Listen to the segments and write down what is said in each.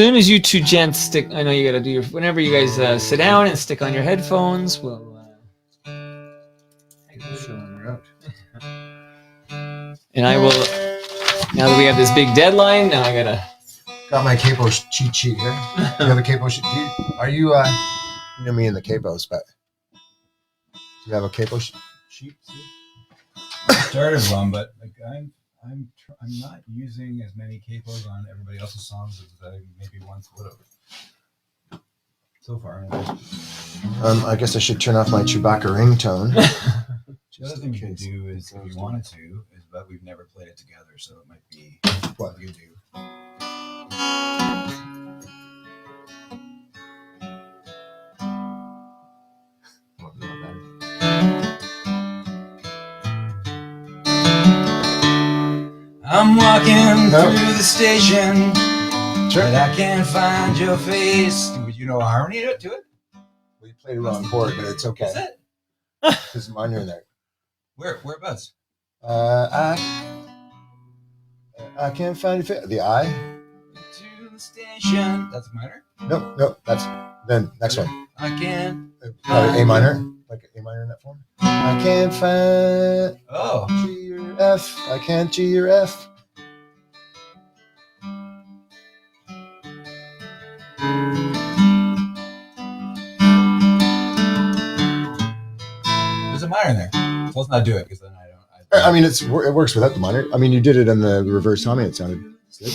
soon as you two gents stick, I know you got to do your. Whenever you guys sit down and stick on your headphones, we'll. Showing her out. And I will. Now that we have this big deadline, now I gotta. Got my capo cheat sheet here. You have a capo sheet? Are you? You know me and the capos, but do you have a capo sheet? I started one, but like I'm not using as many capos on everybody else's songs as I maybe once would have. So far, anyway. I guess I should turn off my Chewbacca ringtone. The other thing you can do is, if you wanted to, is but we've never played it together, so it might be what you do. I'm walking through the station, but I can't find your face. Would you know a harmony to it? We played a wrong chord, but it's okay. Is it? Because mine are in there. Whereabouts? I can't find the I. To the station. That's minor? No, that's then next one. I can't. A minor, like A minor in that form. I can't find G or F. I can't G or F. There's a minor in there. So let's not do it because then I mean, it works without the minor. I mean, you did it in the reverse humming. It sounded good.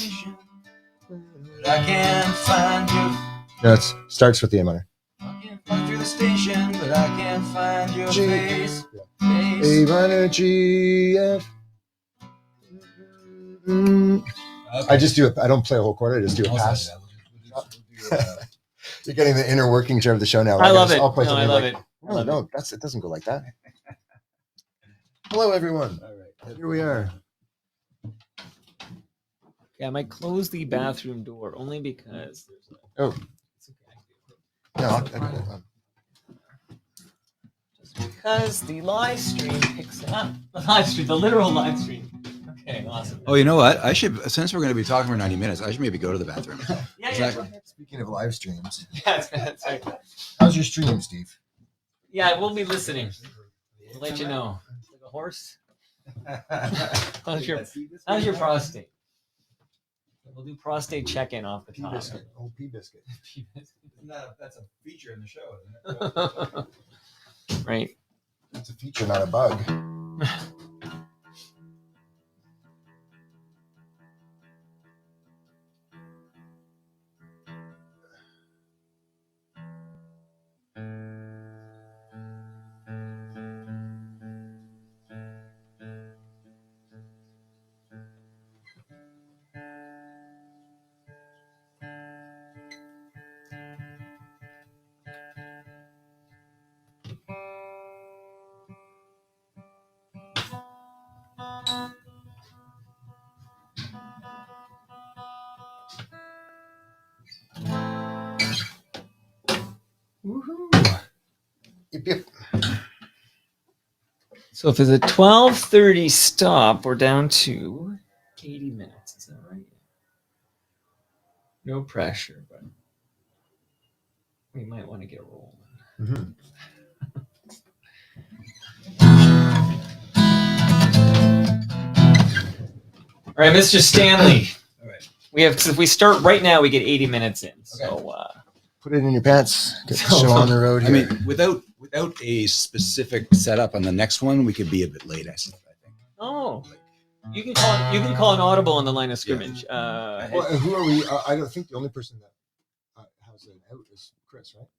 I can't find you. No, it starts with the A minor. I can't find through the station, but I can't find your face. Yeah. A minor, G, F. Okay. I just do it. I don't play a whole chord. I just do a pass. You're getting the inner workings of the show now. I love it. I'll play I love it. No, it doesn't go like that. Hello, everyone. All right. Here we are. Yeah, I might close the bathroom door only because there's It's okay. No, just because the live stream picks it up. The literal live stream. Okay, awesome. Oh, you know what? I should, since we're going to be talking for 90 minutes, I should maybe go to the bathroom. Yeah. Speaking of live streams. Yeah, that's right. How's your stream, Steve? Yeah, we'll be listening. We'll let you know. Like a horse. How's your prostate? We'll do prostate check-in off the top. P-biscuit. Oh, P-biscuit. That's a feature in the show, isn't it? Right. It's a feature, not a bug. Woohoo! Yep, yep. So if it's a 12:30 stop, we're down to 80 minutes. Is that right? No pressure, but we might want to get rolling. Mm-hmm. All right, Mr. Stanley. All right. If we start right now, we get 80 minutes in. So put it in your pants. Get the show on the road here. I mean, without a specific setup on the next one, we could be a bit late, I think. Oh. You can call an audible on the line of scrimmage. Well, who are we? I don't think the only person that has an out is Chris, right?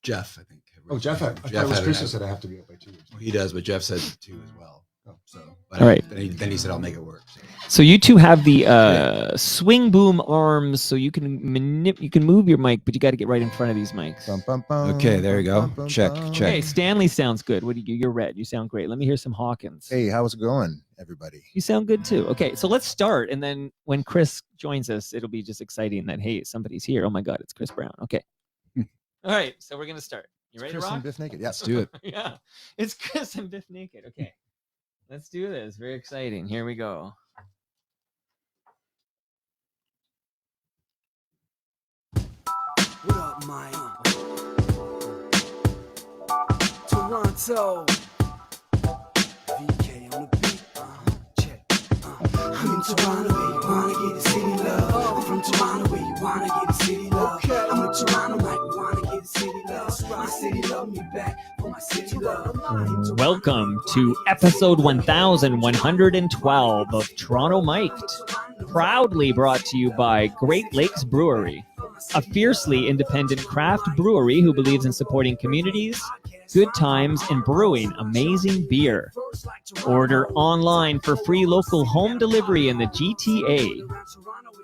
Jeff, I think. Oh, Jeff. I thought it was Chris who said I have to be up by 2 years. Well, he does, but Jeff said 2 as well. Oh, so. All right. Then he said, "I'll make it work." So you two have the swing boom arms, so you can move your mic, but you got to get right in front of these mics. Bum, bum, bum, Okay, there you go. Check. Okay, Stanley sounds good. What do you? You're red. You sound great. Let me hear some Hawkins. Hey, how's it going, everybody? You sound good too. Okay, so let's start, and then when Chris joins us, it'll be just exciting that hey, somebody's here. Oh my God, it's Chris Brown. Okay. All right, so we're gonna start. You ready Chris to rock? and Biff Naked. Let's do it. Yeah, it's Chris and Biff Naked. Okay, let's do this. Very exciting. Here we go. Mike. Toronto. VK on the beat. Check. I'm in Toronto, where you wanna get the city love. I'm from Toronto, where you wanna get the city love. I'm in Toronto, like we wanna get the city love. My city love me back for my city love. Welcome to episode 1112 of Toronto Mic'd, proudly brought to you by Great Lakes Brewery, a fiercely independent craft brewery who believes in supporting communities, good times, and brewing amazing beer. Order online for free local home delivery in the GTA.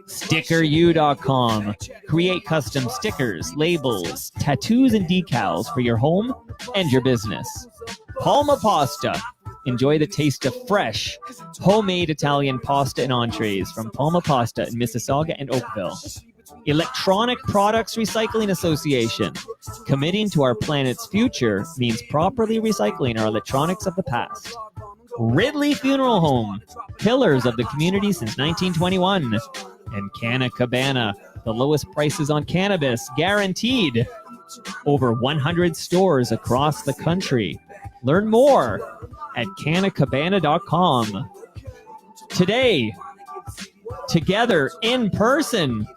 StickerU.com. Create custom stickers, labels, tattoos, and decals for your home and your business. Palma Pasta. Enjoy the taste of fresh, homemade Italian pasta and entrees from Palma Pasta in Mississauga and Oakville. Electronic Products Recycling Association. Committing to our planet's future means properly recycling our electronics of the past. Ridley Funeral Home. Pillars of the community since 1921. And Canna Cabana. The lowest prices on cannabis guaranteed. Over 100 stores across the country. Learn more at cannacabana.com. Today, together in person,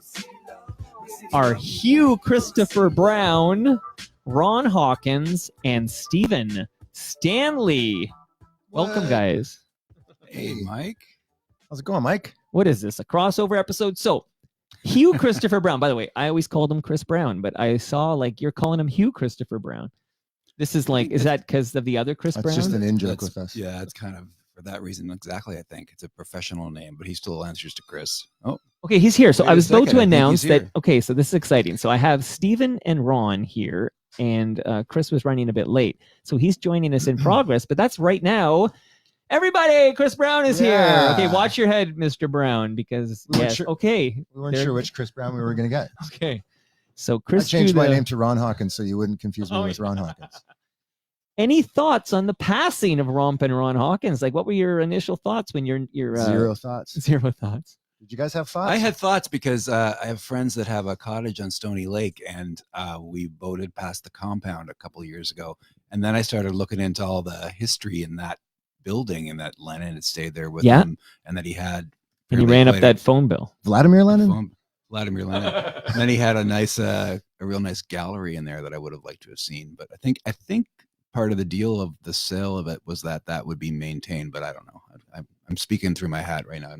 are Hugh Christopher Brown, Ron Hawkins, and Stephen Stanley. Welcome, guys. Hey, Mike. How's it going, Mike? What is this, a crossover episode? So, Hugh Christopher Brown. By the way, I always called him Chris Brown, but I saw like you're calling him Hugh Christopher Brown. This is like, is that because of the other Chris That's Brown? just an in-joke with us. Yeah, it's kind of for that reason exactly. I think it's a professional name, but he still answers to Chris. Oh, Okay, he's here. So Wait I a was about second, to I think announce he's that. here. Okay, so this is exciting. So I have Stephen and Ron here, and Chris was running a bit late, so he's joining us in progress. But that's right now. Everybody, Chris Brown is here. Yeah. Okay, watch your head, Mr. Brown, because We weren't yes. sure- Okay, We weren't There- sure which Chris Brown we were going to get. okay. So I Chris, changed do my the- name to Ron Hawkins so you wouldn't confuse me Oh, with yeah. Ron Hawkins. Any thoughts on the passing of Romp and Ron Hawkins? Like, what were your initial thoughts when you're Zero thoughts. zero thoughts? Did you guys have thoughts? I had thoughts because I have friends that have a cottage on Stony Lake, and we boated past the compound a couple of years ago. And then I started looking into all the history in that building, and that Lennon had stayed there with Yeah. him, and that he had. And you apparently ran up quite that phone bill. Vladimir a Lenin? phone- Vladimir Lenin. And then he had a nice, a real nice gallery in there that I would have liked to have seen. But I think part of the deal of the sale of it was that would be maintained, but I don't know. I'm speaking through my hat right now.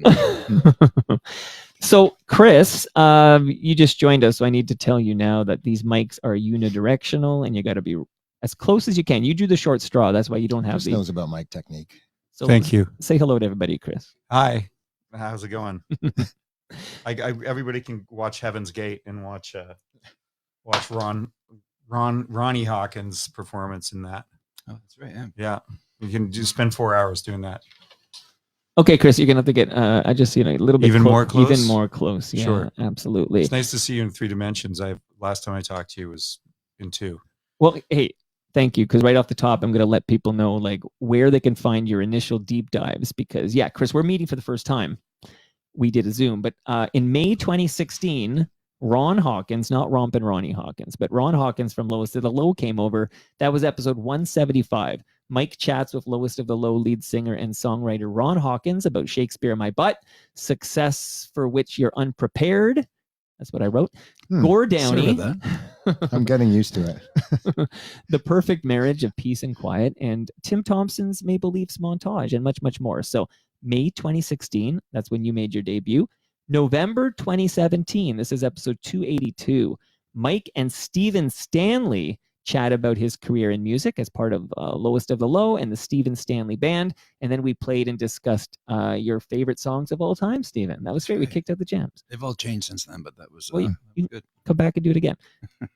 So, Chris, you just joined us, so I need to tell you now that these mics are unidirectional, and you got to be as close as you can. You do the short straw. That's why you don't have Chris the. knows about mic technique. So Thank you. Say hello to everybody, Chris. Hi. How's it going? Everybody can watch Heaven's Gate and watch Ronnie Hawkins' performance in that. Oh, that's right. Yeah. Yeah, you can just spend 4 hours doing that. Okay, Chris, you're gonna have to get. I just a little bit Even more Even close? more close. Yeah, Sure. absolutely. It's nice to see you in 3 dimensions. Last time I talked to you was in 2. Well, hey, thank you. Because right off the top, I'm going to let people know like where they can find your initial deep dives. Because yeah, Chris, we're meeting for the first time. We did a Zoom, but in May 2016, Ron Hawkins, not Romp and Ronnie Hawkins, but Ron Hawkins from Lowest of the Low came over. That was episode 175. Mike chats with Lowest of the Low lead singer and songwriter Ron Hawkins about Shakespeare in My Butt, success for which you're unprepared. That's what I wrote. Gore Downey. Sorry about that. I'm getting used to it. The Perfect Marriage of Peace and Quiet, and Tim Thompson's Maple Leafs Montage, and much, much more. So May 2016, that's when you made your debut. November 2017, this is episode 282. Mike and Stephen Stanley chat about his career in music as part of Lowest of the Low and the Stephen Stanley Band. And then we played and discussed your favorite songs of all time, Stephen. That was great. We kicked out the jams. They've all changed since then, but that was, Well, that you- was good. Come back and do it again.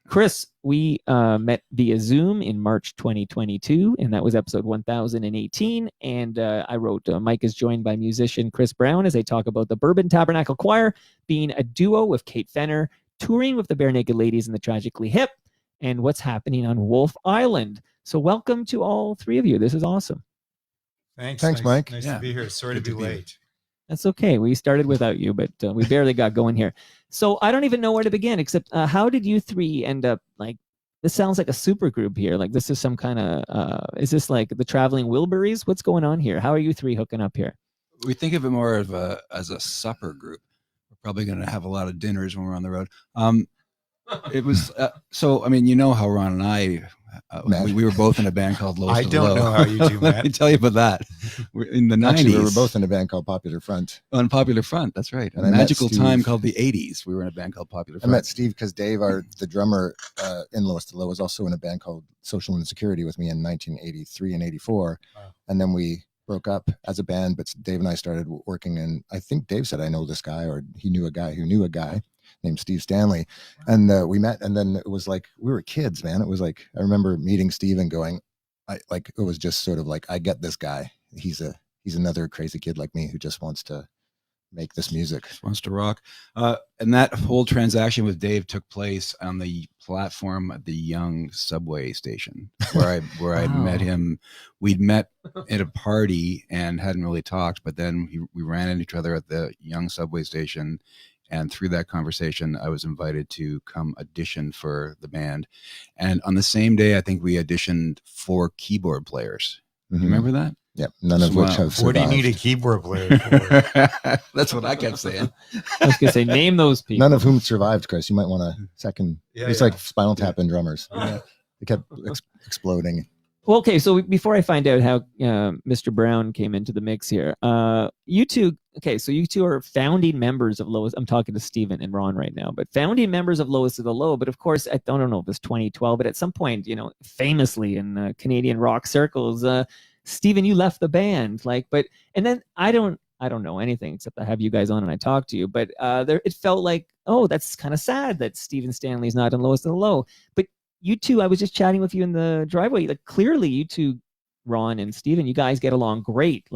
Chris, we met via Zoom in March 2022, and that was episode 1018. And I wrote, Mike is joined by musician Chris Brown as they talk about the Bourbon Tabernacle Choir being a duo with Kate Fenner, touring with the Bare Naked Ladies and the Tragically Hip, and what's happening on Wolf Island. So welcome to all three of you. This is awesome. Thanks, Thanks, Mike. Nice Yeah. to be here. Sorry Good to to be be late. That's okay. We started without you, but we barely got going here. So I don't even know where to begin, except how did you three end up like? This sounds like a super group here. Like this is some kind of. Is this like the Traveling Wilburys? What's going on here? How are you three hooking up here? We think of it more of as a supper group. We're probably going to have a lot of dinners when we're on the road. It was so. I mean, you know how Ron and I we were both in a band called Low. I don't know how you do, Let Matt. me tell you about that. In the 90s, Actually, we were both in a band called Popular Front. on Popular Front. That's right. And A I met magical Steve. time called the 80s. We were in a band called Popular I Front. met Steve because Dave, the drummer in Lowest to Low, was also in a band called Social Insecurity with me in 1983 and 84. Wow. And then we broke up as a band, but Dave and I started working in, I think Dave said, I know this guy, or he knew a guy who knew a guy named Steve Stanley. And we met, and then it was like, we were kids, man. It was like, I remember meeting Steve and going, it was just sort of like, I get this guy. He's another crazy kid like me who just wants to make this music. Just wants to rock. And that whole transaction with Dave took place on the platform at the Young subway station where I Wow. met him. We'd met at a party and hadn't really talked, but then we ran into each other at the Young subway station. And through that conversation, I was invited to come audition for the band. And on the same day, I think we auditioned 4 keyboard players. Mhm. You remember that? Yep. None of which Wow. have What do you survived. need a keyboard player for? That's what I kept saying. I was gonna say name those people. None of whom survived, Chris. You might want a second. Yeah, It's yeah. like Spinal Tap and drummers. Yeah. They kept exploding. Well, okay, so before I find out how Mr. Brown came into the mix here, you two are founding members of Lowest. I'm talking to Steven and Ron right now, but founding members of Lowest of the Low. But of course, I don't know if it's 2012, but at some point, famously in Canadian rock circles, Steven, you left the band. And then I don't know anything except I have you guys on and I talk to you. But it felt like, oh, that's kind of sad that Steven Stanley's not in Lowest of the Low. But you two, I was just chatting with you in the driveway. Like clearly, you two, Ron and Steven, you guys get along great.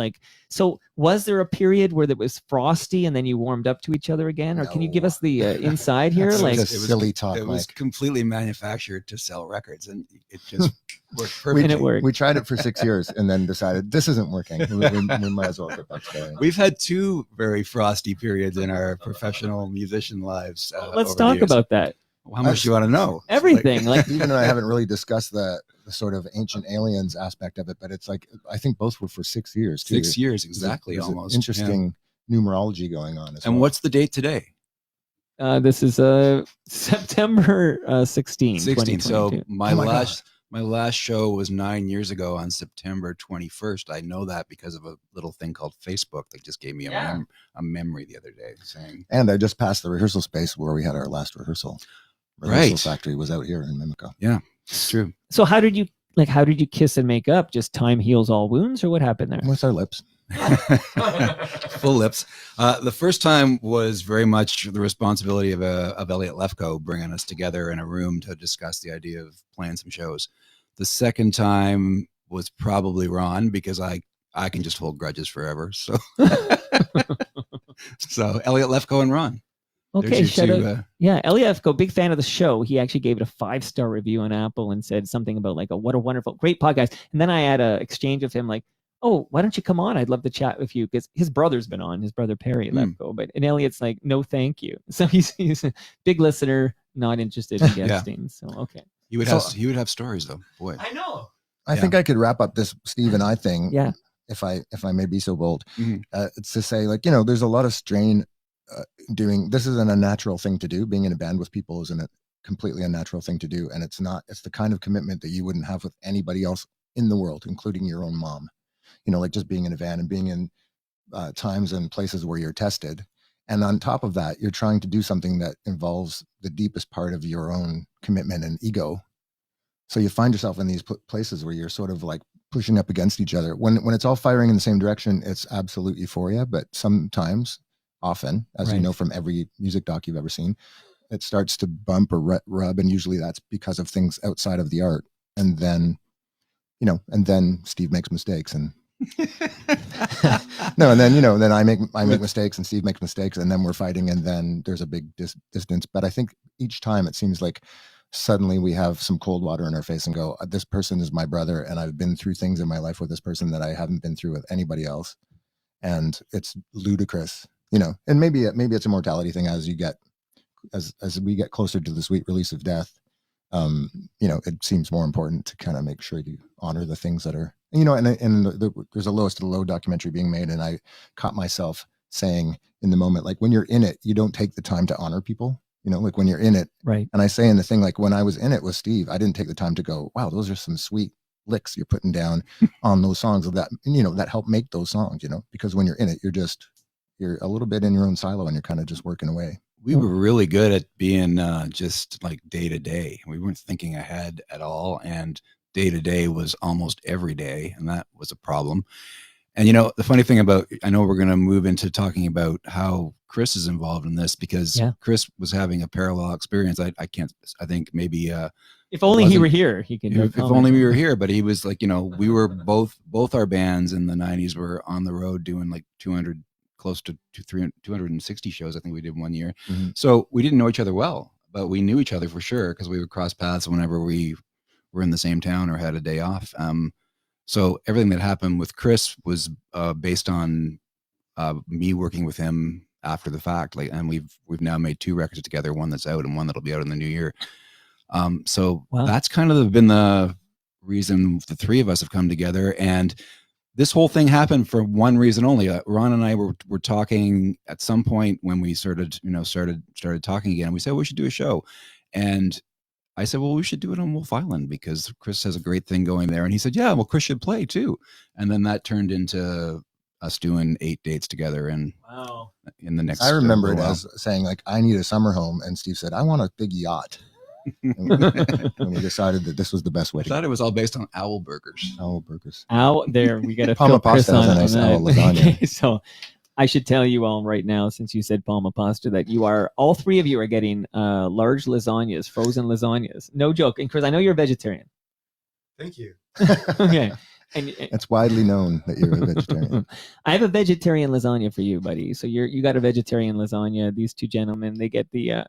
So was there a period where it was frosty and then you warmed up to each other again, or can you give us the inside here? That's Like, just silly talk, It was Mike. completely manufactured to sell records, and it just worked and perfectly. it worked. We tried it for 6 years and then decided this isn't working. We might as well get back together. We've had 2 very frosty periods in our professional musician lives. Let's over the talk years. about that. How much do you want to know? Everything. Like, Steven and I haven't really discussed the sort of ancient aliens aspect of it, but it's like, I think both were for 6 years. Too. 6 years, There's exactly, an almost. interesting numerology going on. As And well. what's the date today? this is September 16, 16. So 2022. my Oh my last show was 9 years ago on September 21st. I know that because of a little thing called Facebook that just gave me a memory the other day saying. And I just passed the rehearsal space where we had our last rehearsal. Right. Factory was out here in Mimico. It's true. So how did you kiss and make up? Just time heals all wounds, or what happened there? With our lips. Full lips. The first time was very much the responsibility of Elliot Lefko bringing us together in a room to discuss the idea of playing some shows. The second time was probably Ron, because I can just hold grudges forever. So, so Elliot Lefko and Ron. Okay, There's your shout two, out. Yeah, Elliot, big fan of the show. He actually gave it a 5-star review on Apple and said something about what a wonderful, great podcast. And then I had a exchange with him like, oh, why don't you come on? I'd love to chat with you, because his brother's been on, his brother Perry Lefko. And Elliot's like, no, thank you. So he's a big listener, not interested in guesting. So okay, He would have stories though. Boy, I know. I think I could wrap up this Steve and I thing. Yeah. If I may be so bold, Mhm. it's to say, there's a lot of strain doing. This is an unnatural thing to do. Being in a band with people is a completely unnatural thing to do, and it's not. It's the kind of commitment that you wouldn't have with anybody else in the world, including your own mom. Just being in a van and being in times and places where you're tested, and on top of that, you're trying to do something that involves the deepest part of your own commitment and ego. So you find yourself in these places where you're sort of like pushing up against each other. When it's all firing in the same direction, it's absolute euphoria. But sometimes, often, as you know from every music doc you've ever seen, it starts to bump or rub, and usually that's because of things outside of the art. And then, Steve makes mistakes, and no, and then I make mistakes, and Steve makes mistakes, and then we're fighting, and then there's a big distance. But I think each time it seems like suddenly we have some cold water in our face and go, this person is my brother, and I've been through things in my life with this person that I haven't been through with anybody else. and it's ludicrous, you know. And maybe it's a mortality thing as we get closer to the sweet release of death. You know, it seems more important to kind of make sure you honor the things that are, you know, and there's a Lowest to the Low documentary being made, and I caught myself saying in the moment, like, when you're in it, you don't take the time to honor people, you know, like when you're in it. Right. And I say in the thing, like, when I was in it with Steve, I didn't take the time to go, wow, those are some sweet licks you're putting down on those songs of that, you know, that help make those songs, you know, because when you're in it, you're a little bit in your own silo and you're kind of just working away. We were really good at being just like day to day. We weren't thinking ahead at all. And day to day was almost every day. And that was a problem. And, you know, the funny thing about, I know we're going to move into talking about how Chris is involved in this, because Chris was having a parallel experience. I think maybe, if only he were here, he could. If only we were here, but he was like, you know, we were both our bands in the 90s were on the road doing like 200, close to 260 shows. I think we did one year. Mm-hmm. So we didn't know each other well, but we knew each other for sure because we would cross paths whenever we were in the same town or had a day off. So everything that happened with Chris was based on me working with him after the fact. Like, and we've now made 2 records together, one that's out and one that'll be out in the new year. So that's kind of been the reason the 3 of us have come together. And this whole thing happened for one reason only. Ron and I were talking at some point when we started talking again. We said we should do a show, and I said, well, we should do it on Wolf Island because Chris has a great thing going there. And he said, yeah, well, Chris should play too. And then that turned into us doing 8 dates together. And in the next, I remember it as saying, like, I need a summer home, and Steve said, I want a big yacht. And we decided that this was the best way. I thought it was all based on owl burgers. Owl burgers. There, we got to Palma pasta has a nice owl lasagna. Okay, so I should tell you all right now, since you said Palma pasta, that all 3 of you are getting large lasagnas, frozen lasagnas. No joke. And Chris, I know you're a vegetarian. Thank you. Okay. And it's widely known that you're a vegetarian. I have a vegetarian lasagna for you, buddy. So you got a vegetarian lasagna. These 2 gentlemen, they get the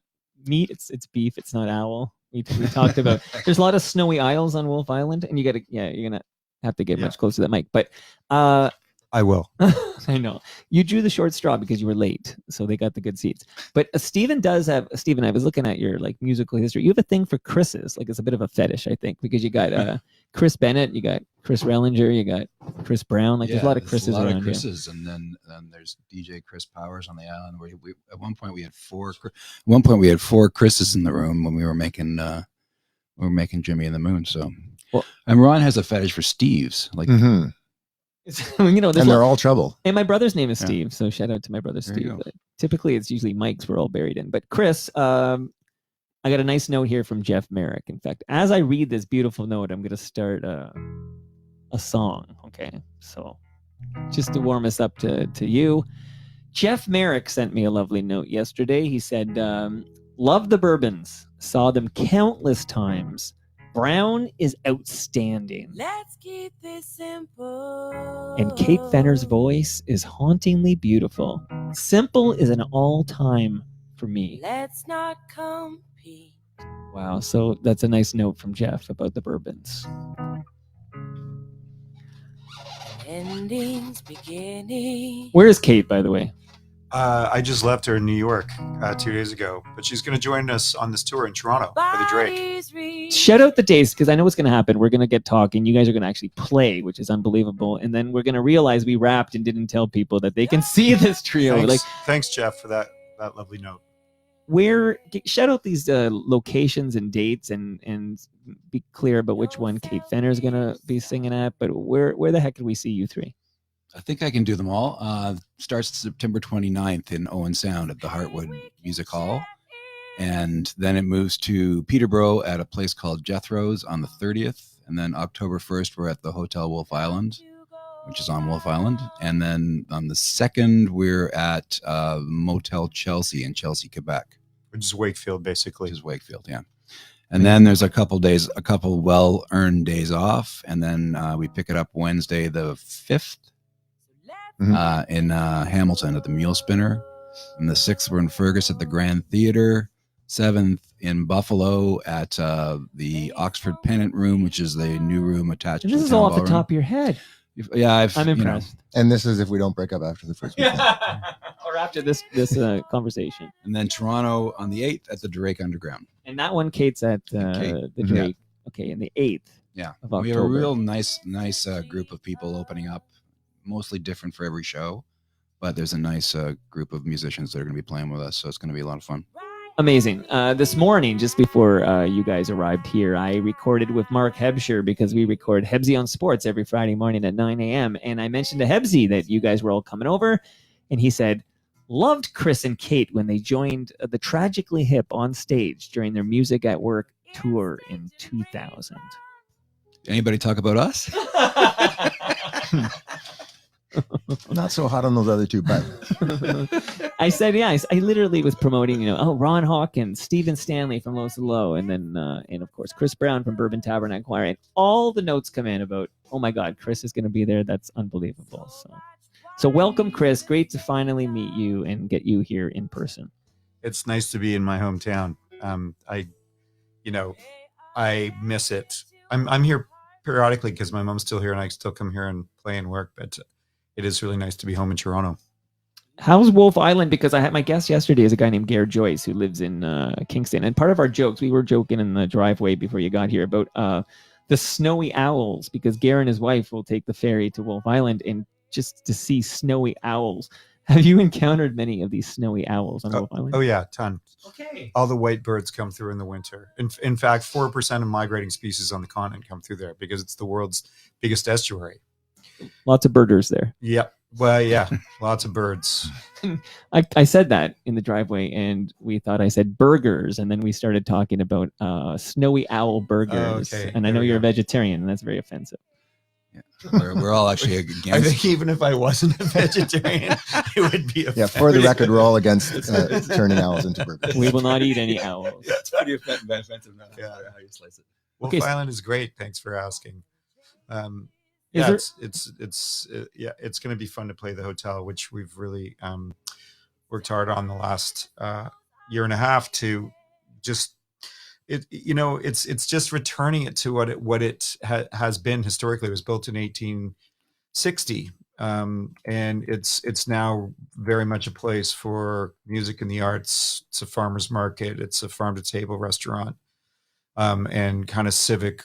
meat. It's beef. It's not owl. We talked about. There's a lot of snowy isles on Wolf Island, and you're gonna have to get much closer to that mic. But I will. I know you drew the short straw because you were late, so they got the good seats. But Stephen, I was looking at your like musical history. You have a thing for Chris's, like it's a bit of a fetish, I think, because you got Chris Bennett, you got Chris Rellinger, you got Chris Brown. Like there's a lot of Chris's around here. And then there's DJ Chris Powers on the island. Where we at one point we had 4. At one point we had 4 Chris's in the room when we were making Jimmy and the Moon. So, and Ron has a fetish for Steve's, like. Mm-hmm. You know, and they're all trouble. And my brother's name is Steve, so shout out to my brother Steve. But typically, it's usually Mike's we're all buried in. But Chris, I got a nice note here from Jeff Merrick. In fact, as I read this beautiful note, I'm going to start a song. Okay, so just to warm us up to you, Jeff Merrick sent me a lovely note yesterday. He said, "Love the bourbons. Saw them countless times. Brown is outstanding. Let's keep this simple. And Kate Fenner's voice is hauntingly beautiful. Simple is an all-time for me." Let's not compete. Wow, so that's a nice note from Jeff about the bourbons. Endings, beginning. Where is Kate, by the way? I just left her in New York 2 days ago, but she's going to join us on this tour in Toronto for the Drake. Shout out the dates, because I know what's going to happen. We're going to get talking. You guys are going to actually play, which is unbelievable. And then we're going to realize we rapped and didn't tell people that they can see this trio. Thanks, Jeff, for that lovely note. Shout out these locations and dates and be clear about which one Kate Fenner is going to be singing at. But where the heck can we see you 3? I think I can do them all. Starts September 29th in Owen Sound at the Heartwood Music Hall. And then it moves to Peterborough at a place called Jethro's on the 30th. And then October 1st, we're at the Hotel Wolf Island, which is on Wolf Island. And then on the 2nd, we're at Motel Chelsea in Chelsea, Quebec. Which is Wakefield, basically. Which is Wakefield, yeah. And then there's a couple well-earned days off. And then we pick it up Wednesday the 5th. In Hamilton at the Mule Spinner. And the 6th, we're in Fergus at the Grand Theatre. 7th in Buffalo at the Oxford Pennant Room, which is the new room attached to the This is all off the ballroom. top of your head. Yeah, I'm impressed. And this is if we don't break up after the first weekend. Or after this conversation. And then Toronto on the 8th at the Drake Underground. And that one, Kate's at Kate. the Drake. Okay, and the 8th. Yeah, of we have a October. real nice group of people opening up, mostly different for every show, but there's a nice group of musicians that are going to be playing with us, so it's going to be a lot of fun. Amazing. This morning, just before you guys arrived here, I recorded with Mark Hebsher because we record Hebsy on Sports every Friday morning at 9 a.m. And I mentioned to Hebsy that you guys were all coming over, and he said, loved Chris and Kate when they joined the Tragically Hip on stage during their Music at Work tour in 2000. Anybody talk about us? Not so hot on those other two, but I said, yeah, I literally was promoting, Ron Hawkins, Stephen Stanley from Low to Low, and then, and of course, Chris Brown from Bourbon Tabernacle Choir. And all the notes come in about, oh my God, Chris is going to be there. That's unbelievable. So welcome, Chris. Great to finally meet you and get you here in person. It's nice to be in my hometown. I miss it. I'm here periodically because my mom's still here and I still come here and play and work, but it is really nice to be home in Toronto. How's Wolf Island? Because I had my guest yesterday is a guy named Garrett Joyce who lives in Kingston. And part of our jokes, we were joking in the driveway before you got here about the snowy owls, because Garrett and his wife will take the ferry to Wolf Island and just to see snowy owls. Have you encountered many of these snowy owls on Wolf Island? Oh yeah, ton. Okay. All the white birds come through in the winter. In fact, 4% of migrating species on the continent come through there because it's the world's biggest estuary. Lots of birders there. Yep. Well, yeah, lots of birds. I said that in the driveway, and we thought I said burgers, and then we started talking about snowy owl burgers. Okay, And I there know we you're a go. vegetarian, and that's very offensive. Yeah. We're all actually I against. think even if I wasn't a vegetarian, it would be. yeah, for the record, we're all against turning owls into burgers. We will not eat any owls. It's pretty offensive now. Yeah. How you slice it. Wolf Okay, so- Island is great. Thanks for asking. Is Yeah, there- it's going to be fun to play the hotel, which we've really worked hard on the last year and a half to just it's just returning it to what it has been historically. It was built in 1860, and it's now very much a place for music and the arts. It's a farmer's market. It's a farm to table restaurant, and kind of civic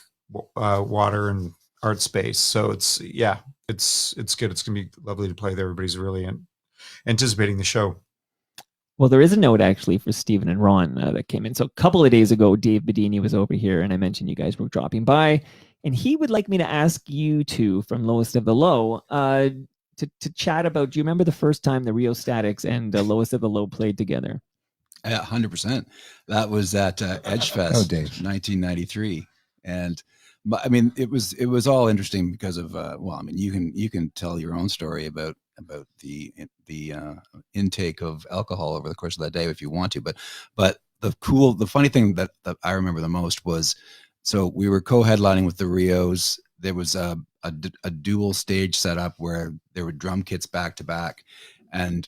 water and art space. So it's good. It's going to be lovely to play there. Everybody's really anticipating the show. Well, there is a note actually for Stephen and Ron that came in. So a couple of days ago, Dave Bedini was over here, and I mentioned you guys were dropping by, and he would like me to ask you two from Lowest of the Low to chat about. Do you remember the first time the Rio Statics and Lowest of the Low played together? 100%. That was at Edgefest, Oh, Dave. 1993, and I mean it was all interesting because of you can tell your own story about the intake of alcohol over the course of that day if you want to, but the funny thing that I remember the most was, so we were co-headlining with the Rios. There was a dual stage setup where there were drum kits back to back, and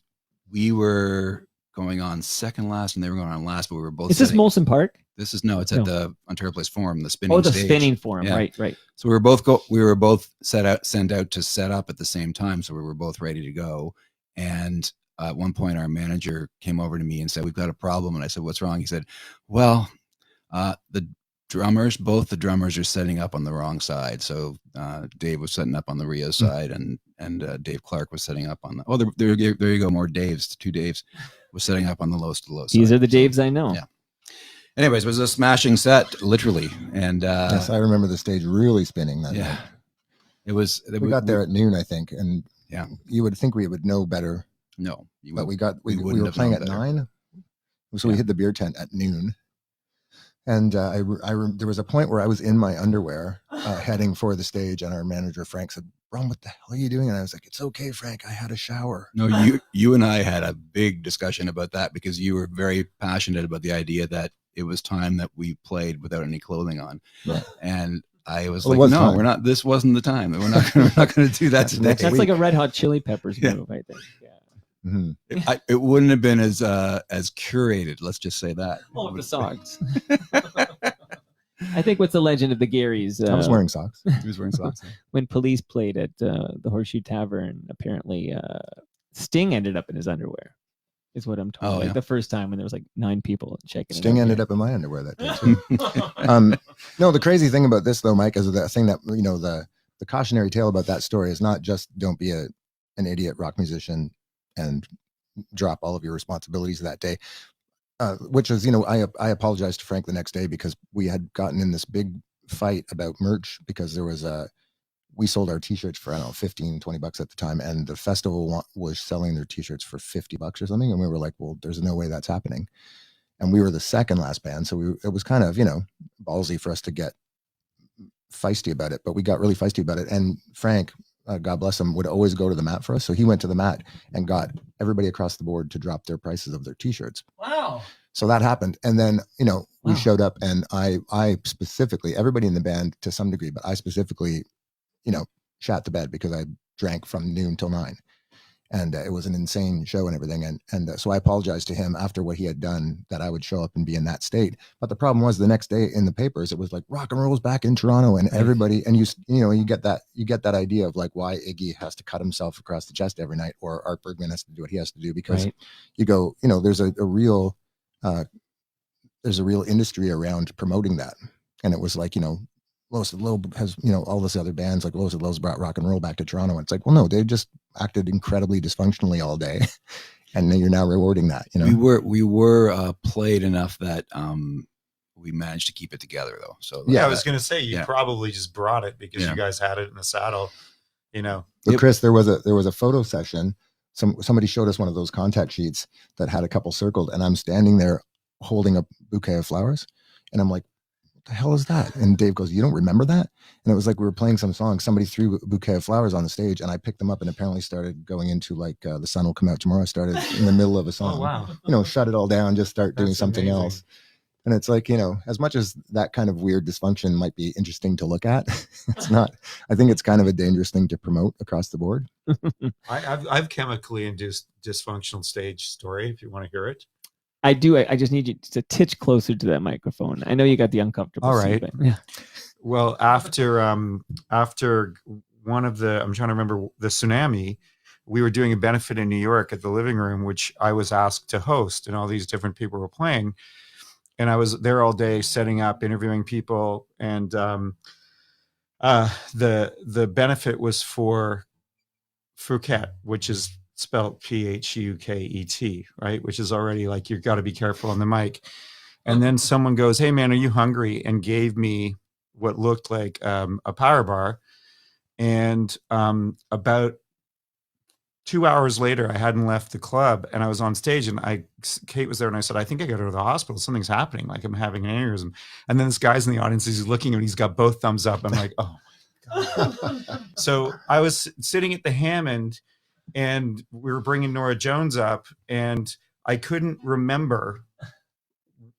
we were going on second last and they were going on last, but we were both. Is this Molson Park? It's at the Ontario Place Forum, the spinning. Oh, the stage. spinning forum. Yeah. Right. So we were both sent out to set up at the same time. So we were both ready to go. And at one point our manager came over to me and said, "We've got a problem." And I said, "What's wrong?" He said, "Well, both the drummers are setting up on the wrong side." So Dave was setting up on the Rio side, and Dave Clark was setting up on the, there you go, more Daves, two Daves was setting up on the Lowest of the Low side. These are the Daves I know. Yeah. Anyways, it was a smashing set, literally. And Yes, I remember the stage really spinning that night. It was. We got there at noon, I think, and yeah, you would think we would know better. No, But we wouldn't were have playing known at better. 9, so we hit the beer tent at noon. And there was a point where I was in my underwear heading for the stage, and our manager Frank said, "Ron, what the hell are you doing?" And I was like, "It's okay, Frank. I had a shower." No, you and I had a big discussion about that because you were very passionate about the idea that it was time that we played without any clothing on, Right. and I was Well, it like, was "No, time. we're not. This wasn't the time. We're not going to do that That's today." next That's like a Red Hot Chili Peppers Yeah. move, I think. Yeah. Mhm. It wouldn't have been as curated. Let's just say that. Oh, the socks. I think what's the legend of the Garys? I was wearing socks. He was wearing socks. When Police played at the Horseshoe Tavern. Apparently, Sting ended up in his underwear. Is what I'm told. Oh, Like yeah. the first time when there was like 9 people checking. Sting ended up in my underwear that day too. No, the crazy thing about this though, Mike, is the thing that the cautionary tale about that story is not just don't be an idiot rock musician and drop all of your responsibilities that day. Which is, I apologized to Frank the next day because we had gotten in this big fight about merch because there was we sold our t-shirts for, I don't know, $15-20 at the time. And the festival was selling their t-shirts for $50 or something. And we were like, well, there's no way that's happening. And we were the second last band. So it was kind of, ballsy for us to get feisty about it, but we got really feisty about it. And Frank, God bless him, would always go to the mat for us. So he went to the mat and got everybody across the board to drop their prices of their t-shirts. Wow. So that happened. And then, we Wow. showed up and I specifically, everybody in the band to some degree, but I specifically, shat the bed because I drank from noon till 9. And it was an insane show and everything. And so I apologized to him after what he had done that I would show up and be in that state. But the problem was the next day in the papers, it was like rock and roll's back in Toronto and everybody, and you get that idea of like why Iggy has to cut himself across the chest every night or Art Bergman has to do what he has to do because Right. you go, there's a real industry around promoting that. And it was like, Lois and Low has, all this other bands like Lois and Low's brought rock and roll back to Toronto. And it's like, well, no, they just acted incredibly dysfunctionally all day. And then you're now rewarding that, We were played enough that we managed to keep it together though. So Yeah, I was going to say you yeah. probably just brought it because Yeah. you guys had it in the saddle, But Chris, there was a photo session. Somebody showed us one of those contact sheets that had a couple circled, and I'm standing there holding a bouquet of flowers, and I'm like, "What the hell is that?" And Dave goes, "You don't remember that?" And it was like we were playing some song. Somebody threw a bouquet of flowers on the stage, and I picked them up, and apparently started going into like "The Sun Will Come Out Tomorrow." I started in the middle of a song. Oh, wow. Shut it all down, just start doing That's something amazing. else. And it's like, as much as that kind of weird dysfunction might be interesting to look at, it's not. I think it's kind of a dangerous thing to promote across the board. I've chemically induced dysfunctional stage story if you want to hear it. I do. I just need you to titch closer to that microphone. I know you got the uncomfortable All seat, right. but yeah. Well, after one of I'm trying to remember the tsunami, we were doing a benefit in New York at the Living Room, which I was asked to host, and all these different people were playing. And I was there all day setting up, interviewing people. And the benefit was for Phuket, which is spelled Phuket, right? Which is already like, you've got to be careful on the mic. And then someone goes, "Hey man, are you hungry?" And gave me what looked like a power bar. And about 2 hours later, I hadn't left the club and I was on stage, and Kate was there, and I said, "I think I got to go to the hospital. Something's happening. Like I'm having an aneurysm." And then this guy's in the audience, he's looking and he's got both thumbs up. I'm like, oh my God. So I was sitting at the Hammond and we were bringing Nora Jones up, and I couldn't remember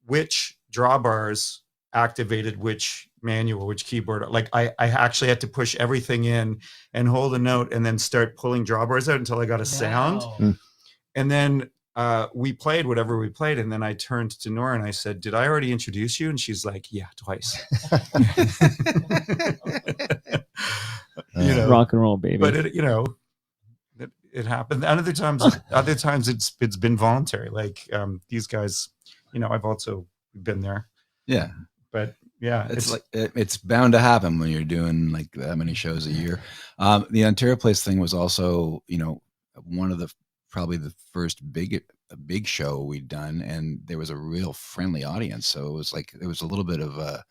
which drawbars activated which manual, which keyboard. Like I actually had to push everything in and hold a note and then start pulling drawbars out until I got a sound. And then we played whatever we played. And then I turned to Nora and I said, "Did I already introduce you?" And she's like, "Yeah, twice." Rock and roll, baby. But it happened. And other times it's been voluntary. Like these guys, I've also been there. Yeah. But yeah, It's like it's bound to happen when you're doing like that many shows a year. The Ontario Place thing was also, one of the probably the first big show we'd done, and there was a real friendly audience. So it was like there was a little bit of I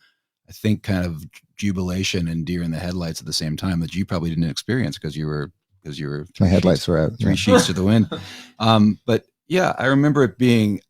think kind of jubilation and deer in the headlights at the same time that you probably didn't experience because you were My headlights were out. three sheets to the wind. But yeah, I remember it being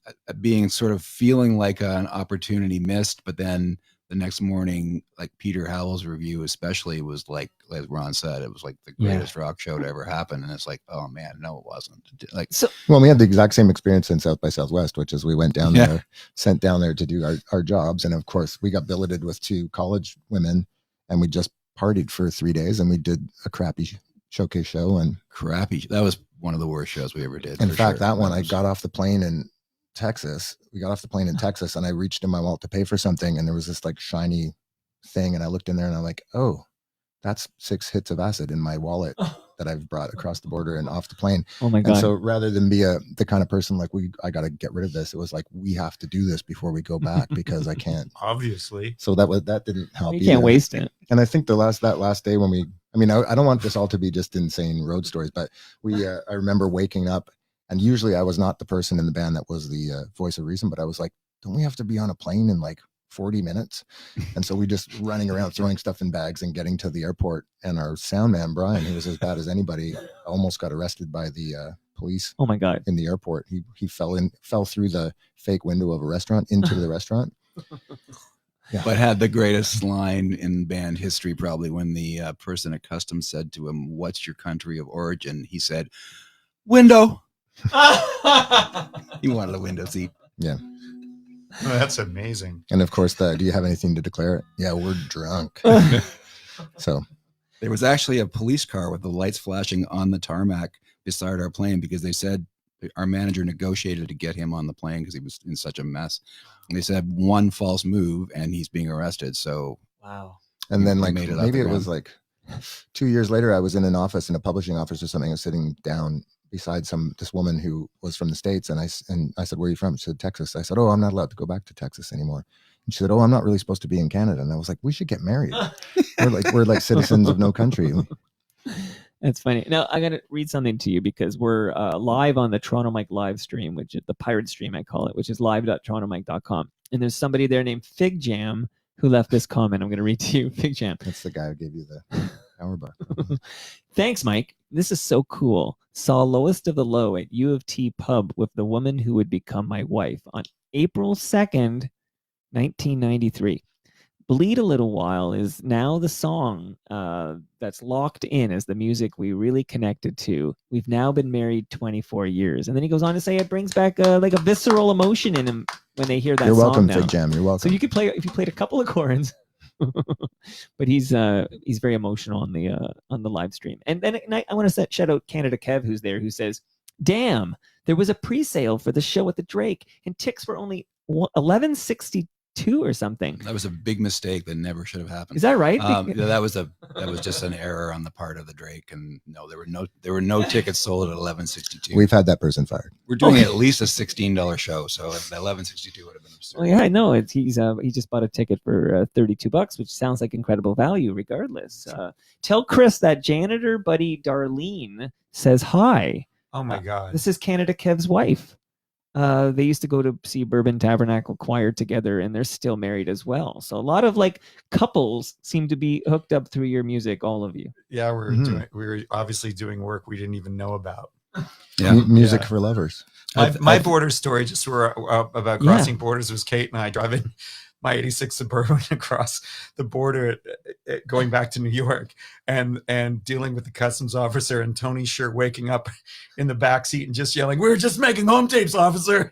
sort of feeling like an opportunity missed, but then the next morning, like Peter Howell's review especially was like Ron said, it was like the greatest rock show to ever happen. And it's like, oh man, no, it wasn't. Like, Well, we had the exact same experience in South by Southwest, which is we went down there, sent down there to do our jobs. And of course we got billeted with 2 college women, and we just partied for 3 days, and we did a crappy showcase show. And crappy. That was one of the worst shows we ever did. in for fact, sure. that one, I got off the plane and Texas. We got off the plane in Texas, and I reached in my wallet to pay for something, and there was this like shiny thing, and I looked in there, and I'm like, oh, that's 6 hits of acid in my wallet that I've brought across the border and off the plane. Oh my And God. so rather than be the kind of person like I got to get rid of this, it was like, we have to do this before we go back because I can't. Obviously. So that didn't help. You can't either. waste it. And I think that last day when I don't want this all to be just insane road stories, but I remember waking up, and usually I was not the person in the band that was the voice of reason, but I was like, don't we have to be on a plane in like 40 minutes? And so we just running around throwing stuff in bags and getting to the airport, and our sound man Brian, who was as bad as anybody, almost got arrested by the police Oh my God. in the airport. He fell through the fake window of a restaurant into the restaurant. Yeah. But had the greatest line in band history probably when the person at customs said to him, "What's your country of origin?" He said, "Window." He wanted a window seat. Yeah. Oh, that's amazing. And of course, do you have anything to declare? Yeah, we're drunk. So There was actually a police car with the lights flashing on the tarmac beside our plane because they said our manager negotiated to get him on the plane because he was in such a mess. And they said one false move and he's being arrested. So Wow. and then We like made it off maybe the it was ground. like 2 years later, I was in an office, in a publishing office or something. I was sitting down beside this woman who was from the States, and I said, "Where are you from?" She said, "Texas." I said, "Oh, I'm not allowed to go back to Texas anymore." And she said, "Oh, I'm not really supposed to be in Canada." And I was like, "We should get married. We're like citizens of no country." That's funny. Now I got to read something to you because we're live on the Toronto Mike live stream, which is the pirate stream, I call it, which is live.torontomike.com. And there's somebody there named Fig Jam who left this comment. I'm going to read to you. Fig Jam. That's the guy who gave you the power bar. Thanks, Mike. This is so cool. Saw Lowest of the Low at U of T pub with the woman who would become my wife on April 2nd, 1993. Bleed a Little While is now the song that's locked in as the music we really connected to. We've now been married 24 years. And then he goes on to say it brings back like a visceral emotion in him when they hear that You're song welcome, now. Fig Jam. You're welcome. So you could play if you played a couple of chords. But he's very emotional on the live stream. And then I want to shout out Canada Kev, who's there, who says, "Damn, there was a pre-sale for the show at the Drake, and tickets were only $11.62 or something." that was a big mistake that never should have happened. Is that right? That was just an error on the part of the Drake, and no, there were no tickets sold at $11.62. We've had that person fired. We're doing at least a $16 show, so $11.62 would have been absurd. Well, yeah, I know. He just bought a ticket for $32, which sounds like incredible value, regardless. Tell Chris that janitor buddy Darlene says hi. Oh my God. This is Canada Kev's wife. They used to go to see Bourbon Tabernacle Choir together, and they're still married as well. So a lot of like couples seem to be hooked up through your music, all of you. Yeah, Mhm. we were obviously doing work we didn't even know about. Yeah. Music Yeah. for lovers. My border story just about crossing borders was Kate and I driving my 86 Suburban across the border going back to New York and dealing with the customs officer, and Tony Sure waking up in the back seat and just yelling, "We're just making home tapes, officer."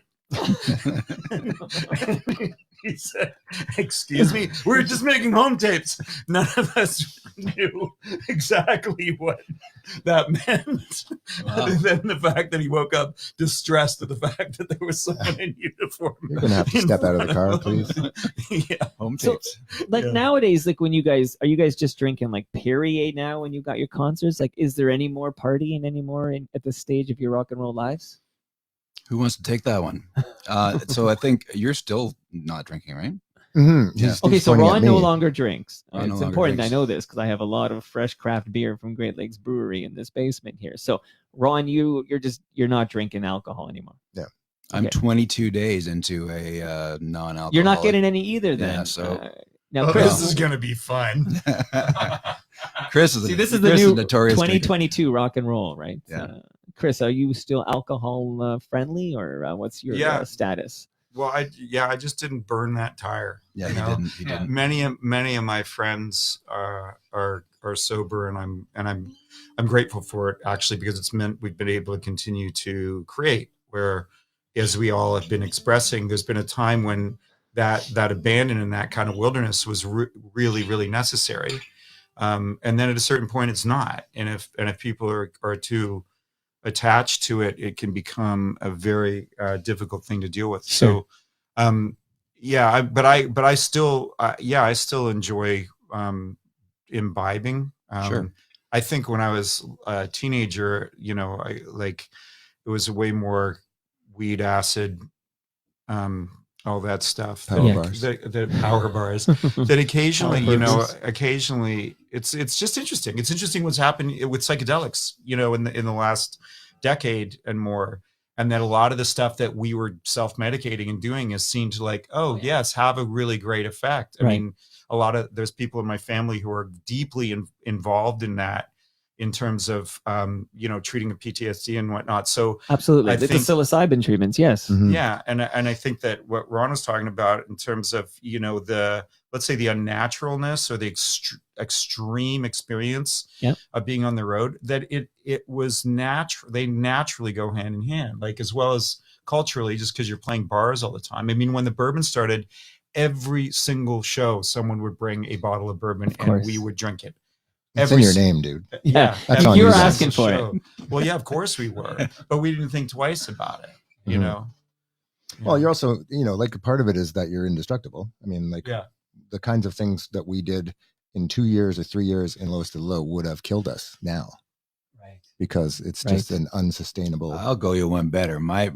He said, "Excuse me, we're just making home tapes." None of us knew exactly what that meant, other than the fact that he woke up distressed at the fact that there was someone in uniform. You're gonna have to in step out of the front car, him. please. Yeah. Home So- tapes. Like Yeah. nowadays, like when are you guys just drinking like Perrier now when you got your concerts? Like, is there any more partying anymore at this stage of your rock and roll lives? Who wants to take that one? So I think you're still not drinking, right? Mhm. Yeah. He's Okay, so pointing at Ron no me. longer drinks. Ron no It's longer important drinks. I know this because I have a lot of fresh craft beer from Great Lakes Brewery in this basement here. So Ron, you're not drinking alcohol anymore. I'm Okay. 22 days into a non-alcoholic. You're not getting any either then. Yeah, so- now Oh, Chris, this is gonna be fun. Chris is see, this is the Chris new notorious drinker. 2022 rock and roll, right? Yeah. Chris, are you still alcohol friendly, or what's your Yeah. status? Well, I just didn't burn that tire. Yeah, you he know? didn't. He didn't. Many of my friends are sober, and I'm grateful for it, actually, because it's meant we've been able to continue to create. Where, as we all have been expressing, there's been a time when that abandon and that kind of wilderness was really, really necessary, and then at a certain point it's not. And if people are too attached to it, it can become a very difficult thing to deal with. Sure. So, I still enjoy imbibing. Sure. I think when I was a teenager, it was way more weed, acid, all that stuff. Power bars. The power bars. That occasionally, Power occasionally it's just interesting. It's interesting what's happened with psychedelics, in the last decade and more. And that a lot of the stuff that we were self-medicating and doing is seen to yes, have a really great effect. I Right. mean, there's people in my family who are deeply involved in that, in terms of, treating the PTSD and whatnot. So Absolutely. I The think- psilocybin treatments. Yes. Mhm. yeah, and I think that what Ron was talking about in terms of let's say the unnaturalness or the extreme experience Yep. of being on the road, that it was natural. They naturally go hand in hand, as well as culturally, just because you're playing bars all the time. I mean, when the bourbon started, every single show someone would bring a bottle of bourbon Of course. and we would drink it. It's in your name, dude. Yeah. That's You on were you guys. asking for it. Well, yeah, of course we were, but we didn't think twice about it. You Mhm. know. Well, you're also, a part of it is that you're indestructible. I mean, Yeah. the kinds of things that we did in 2 years or 3 years in Lowest to the Low would have killed us now, Right. because it's Right. just an unsustainable. I'll go you one better. My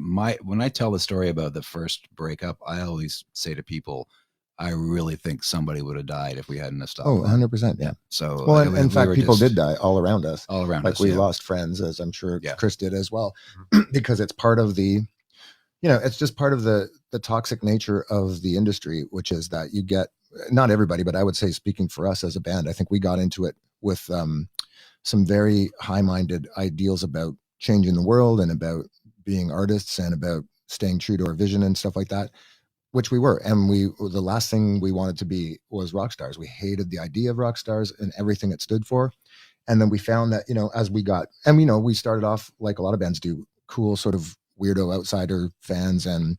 when I tell the story about the first breakup, I always say to people, I really think somebody would have died if we hadn't have stopped. Oh, that. 100%. Yeah. So Well, we in fact, were people just did die all around us. all around Like us. we yeah. lost friends, as I'm sure Yeah. Chris did as well, because it's part of the, it's just part of the toxic nature of the industry, which is that you get, not everybody, but I would say, speaking for us as a band, I think we got into it with some very high-minded ideals about changing the world and about being artists and about staying true to our vision and stuff like that, which we were. And the last thing we wanted to be was rock stars. We hated the idea of rock stars and everything it stood for. And then we found that, as we got, and we started off like a lot of bands do, cool sort of weirdo outsider fans and,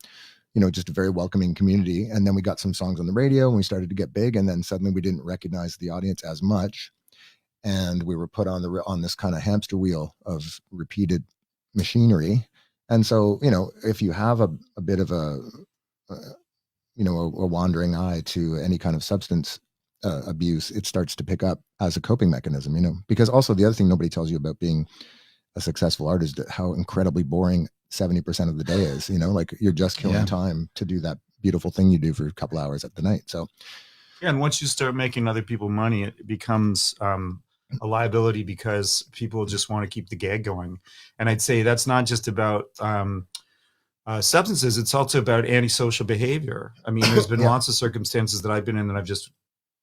just a very welcoming community. And then we got some songs on the radio and we started to get big. And then suddenly we didn't recognize the audience as much. And we were put on this kind of hamster wheel of repeated machinery. And so, if you have a bit of a wandering eye to any kind of substance abuse, it starts to pick up as a coping mechanism, because also the other thing nobody tells you about being a successful artist is how incredibly boring 70% of the day is, like you're just killing Yeah. time to do that beautiful thing you do for a couple hours at the night. So Yeah, and once you start making other people money, it becomes a liability, because people just want to keep the gag going. And I'd say that's not just about substances; it's also about antisocial behavior. I mean, there's been Yeah. lots of circumstances that I've been in that I've just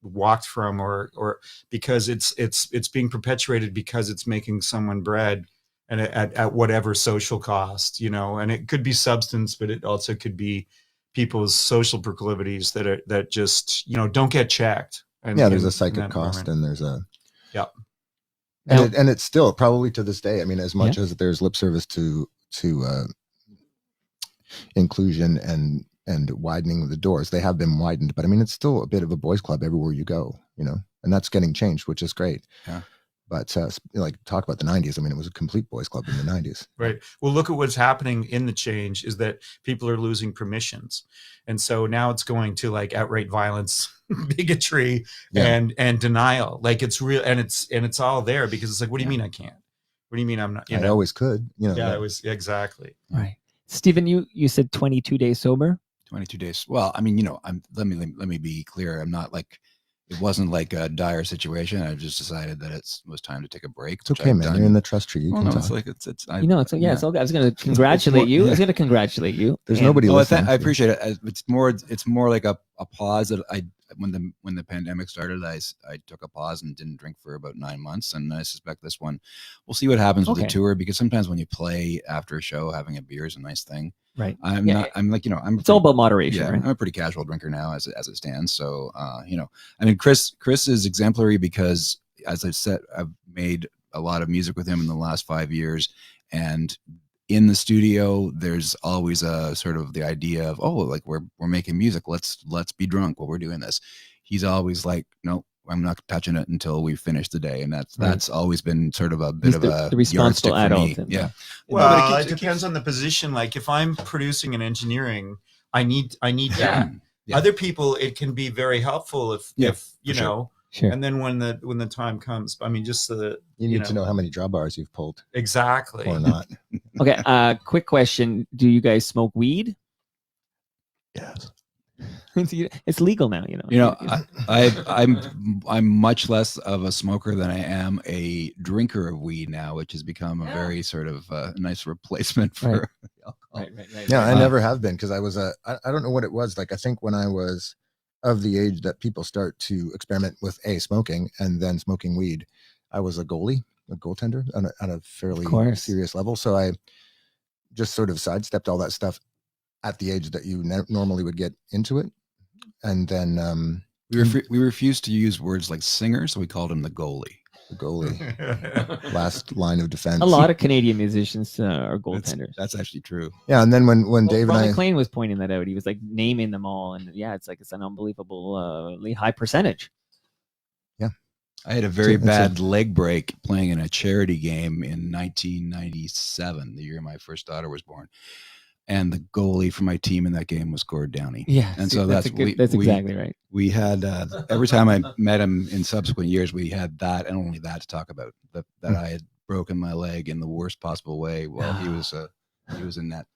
walked from, or because it's being perpetuated because it's making someone bread, and at whatever social cost, and it could be substance, but it also could be people's social proclivities that just don't get checked. And yeah, there's in a psychic that cost environment. and there's a Yep. and it's still probably to this day. I mean, as much as there's lip service to inclusion and widening the doors, they have been widened, but I mean, it's still a bit of a boys club everywhere you go, and that's getting changed, which is great. Yeah. But talk about the 90s. I mean, it was a complete boys club in the 90s. Right. Well, look at what's happening in the change is that people are losing permissions. And so now it's going to outright violence, bigotry, Yeah. and denial. It's real, and it's all there, because it's like, what do you mean I can't? What do you mean I'm not? I always could, Yeah, it was exactly. Right. Stephen, you said 22 days sober. 22 days. Well, I mean, let me be clear. I'm not it wasn't like a dire situation. I just decided that it was time to take a break. It's okay, man. You're in the trust tree. You Well, can no, talk. it's like it's. It's all good. I was going to congratulate you. I was going to congratulate you. There's And- nobody I listening. appreciate it. It's more like a pause that when the pandemic started, I took a pause and didn't drink for about 9 months, and I suspect this one, we'll see what happens with the Okay. tour, because sometimes when you play after a show, having a beer is a nice thing. Right. It's all about moderation, Yeah, right? I'm a pretty casual drinker now as it stands. So, I mean, Chris is exemplary because, as I said, I've made a lot of music with him in the last 5 years, and in the studio, there's always a sort of the idea of, we're making music. Let's be drunk while we're doing this. He's always like, no, I'm not touching it until we finish the day, and that's always been sort of a bit He's of the a responsible yardstick for me. adult. Yeah. Well, No, but it depends on the position. Like if I'm producing and engineering, I need that. Yeah. Other people, it can be very helpful if you for sure. know. Sure. And then when the time comes, I mean, just the You need to know how many drawbars you've pulled exactly. or not. Okay. Quick question: do you guys smoke weed? Yes. It's legal now. I'm much less of a smoker than I am a drinker of weed now, which has become a very sort of nice replacement for alcohol. Right. Yeah, I never have been because I was I don't know what it was. Like I think when I was of the age that people start to experiment with smoking and then smoking weed, I was a goaltender on a fairly serious level. So I just sort of sidestepped all that stuff at the age that you normally would get into it. And then we refused to use words like singer, so we called him the goalie. The goalie, last line of defense. A lot of Canadian musicians are goaltenders. That's actually true. Yeah, and then when Dave and Ron I, McLean was pointing that out. He was like naming them all, and it's an unbelievably high percentage. Yeah, I had a very bad leg break playing in a charity game in 1997, the year my first daughter was born. And the goalie for my team in that game was Gord Downey. Yeah, and so that's exactly right. We had every time I met him in subsequent years, we had that and only that to talk about. That I had broken my leg in the worst possible way while he was in net.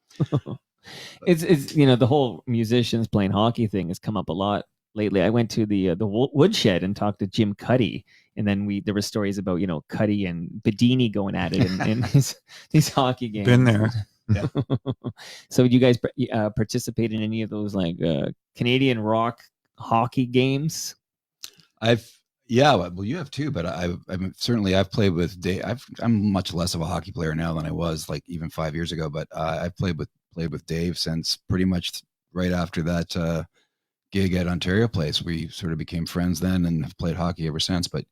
It's the whole musicians playing hockey thing has come up a lot lately. I went to the woodshed and talked to Jim Cuddy, and then there were stories about Cuddy and Bedini going at it in these hockey games. Been there. Yeah. So you guys participate in any of those like Canadian rock hockey games? Well, you have too, but I've played with Dave. I'm much less of a hockey player now than I was like even 5 years ago, but I've played with Dave since pretty much right after that gig at Ontario Place. We sort of became friends then and have played hockey ever since. But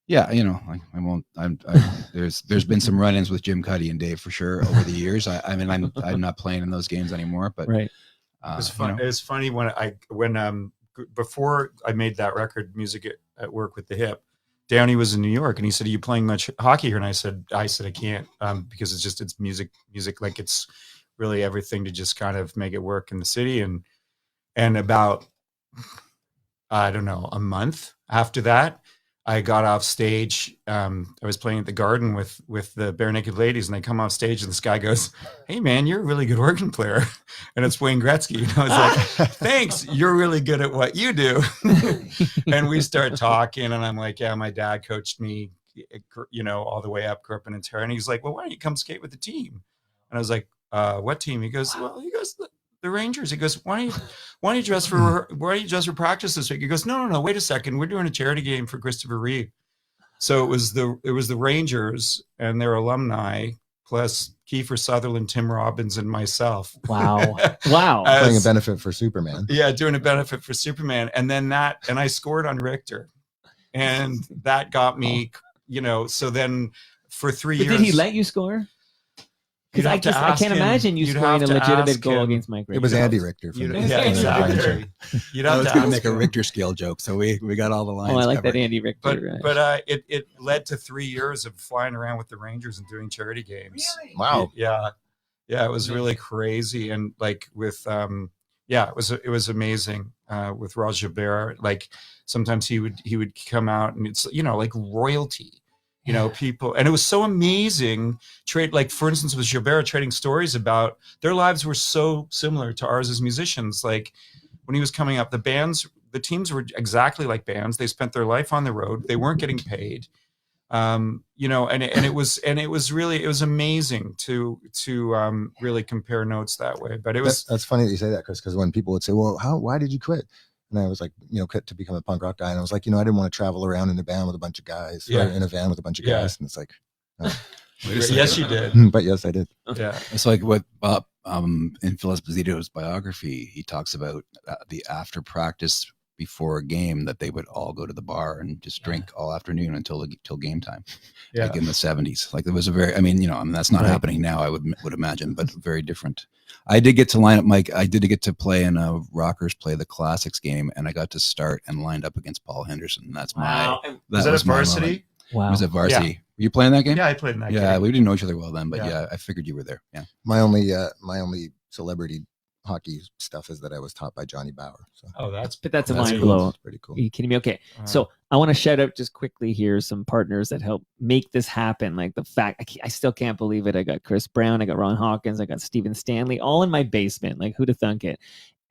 yeah, I won't. There's been some run-ins with Jim Cuddy and Dave for sure over the years. I'm not playing in those games anymore. But right, it's fun. It's funny when before I made that record, Music at Work with the Hip. Downey was in New York, and he said, "Are you playing much hockey here?" And I said, "I can't because it's music. Like it's really everything to just kind of make it work in the city." And about I don't know, a month after that, I got off stage. I was playing at the Garden with the Bare Naked Ladies, and I come off stage, and this guy goes, "Hey man, you're a really good organ player," and it's Wayne Gretzky. It's like, "Thanks, you're really good at what you do." And we start talking, and I'm like, "Yeah, my dad coached me, all the way up, grew up in Ontario." And he's like, "Well, why don't you come skate with the team?" And I was like, "What team?" He goes, the Rangers. He goes, why don't you dress for practice this week? He goes, no, wait a second. We're doing a charity game for Christopher Reeve. So it was the Rangers and their alumni plus Kiefer Sutherland, Tim Robbins, and myself. Wow. Playing a benefit for Superman. Yeah, doing a benefit for Superman. And then and I scored on Richter. And that got me, so then for 3 years. Did he let you score? Because I can't imagine you scoring a legitimate goal against Mike Richter. It was Andy Richter. Yeah, exactly. I was going to make a Richter scale joke, so we got all the lines. Oh, I like covered. that Andy Richter. But it led to 3 years of flying around with the Rangers and doing charity games. Really? Wow. Yeah, it was really crazy, and like with it was amazing with Raj Gilbert. Like sometimes he would come out, and it's like royalty. People, and it was so amazing. Like for instance, with Gilbert trading stories about their lives were so similar to ours as musicians. Like when he was coming up, the teams were exactly like bands. They spent their life on the road. They weren't getting paid. And it was amazing to really compare notes that way. But that's funny that you say that, Chris, because when people would say, "Well, why did you quit?" And I was like, quit to become a punk rock guy. And I was like, I didn't want to travel around in a band with a bunch of guys, or in a van with a bunch of guys. And it's like, yes, you did. But yes, I did. Yeah. It's like what Bob, in Phil Esposito's biography, he talks about the after practice before a game that they would all go to the bar and just drink all afternoon until game time. Yeah. Like in the 70s. Like there was a very, I mean, that's not happening now, I would imagine, but very different. I did get to line up, Mike. I did get to play in a Rockers Play the Classics game, and I got to start and lined up against Paul Henderson. That's Wow. Was that a varsity? Wow. It was at varsity. Yeah. Were you playing that game? Yeah, I played in that Yeah, game. we didn't know each other well then, but Yeah. yeah, I figured you were there. Yeah. My only celebrity hockey stuff is that I was taught by Johnny Bauer. So Oh, that's But that's a That's mind cool. blow. it's pretty cool. Are you kidding me? Okay. Uh, So I want to shout out just quickly here some partners that help make this happen. Like the fact, I still can't believe it. I got Chris Brown, I got Ron Hawkins, I got Stephen Stanley, all in my basement. Like who'd have thunk it?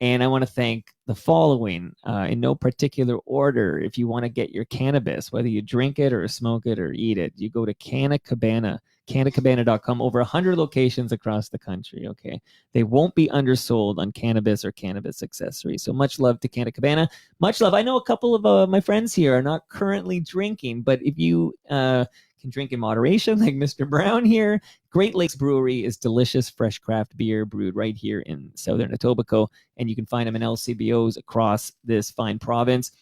And I want to thank the following in no particular order. If you want to get your cannabis, whether you drink it or smoke it or eat it, you go to Cannacabana.com. Over 100 locations across the country. Okay. They won't be undersold on cannabis or cannabis accessories. So much love to Cannacabana. Much love. I know a couple of my friends here are not currently drinking, but if you can drink in moderation, like Mr. Brown here, Great Lakes Brewery is delicious, fresh craft beer brewed right here in Southern Etobicoke, and you can find them in LCBOs across this fine province.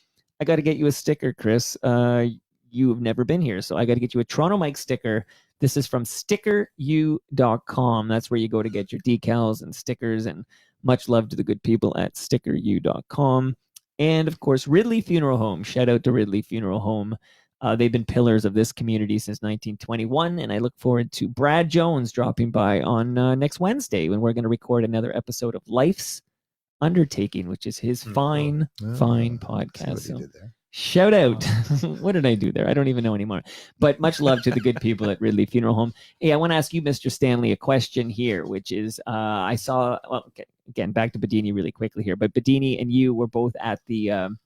I got to get you a sticker, Chris. You've never been here, so I got to get you a Toronto Mike sticker. This is from stickeru.com. That's where you go to get your decals and stickers, and much love to the good people at stickeru.com. And of course, Ridley Funeral Home. Shout out to Ridley Funeral Home. They've been pillars of this community since 1921, and I look forward to Brad Jones dropping by on next Wednesday when we're going to record another episode of Life's Undertaking, which is his fine See podcast. what So he did there. shout out. What did I do there? I don't even know anymore. But much love to the good people at Ridley Funeral Home. Hey, I want to ask you, Mr. Stanley, a question here, which is I saw, well, okay, again, back to Bedini really quickly here, but Bedini and you were both at the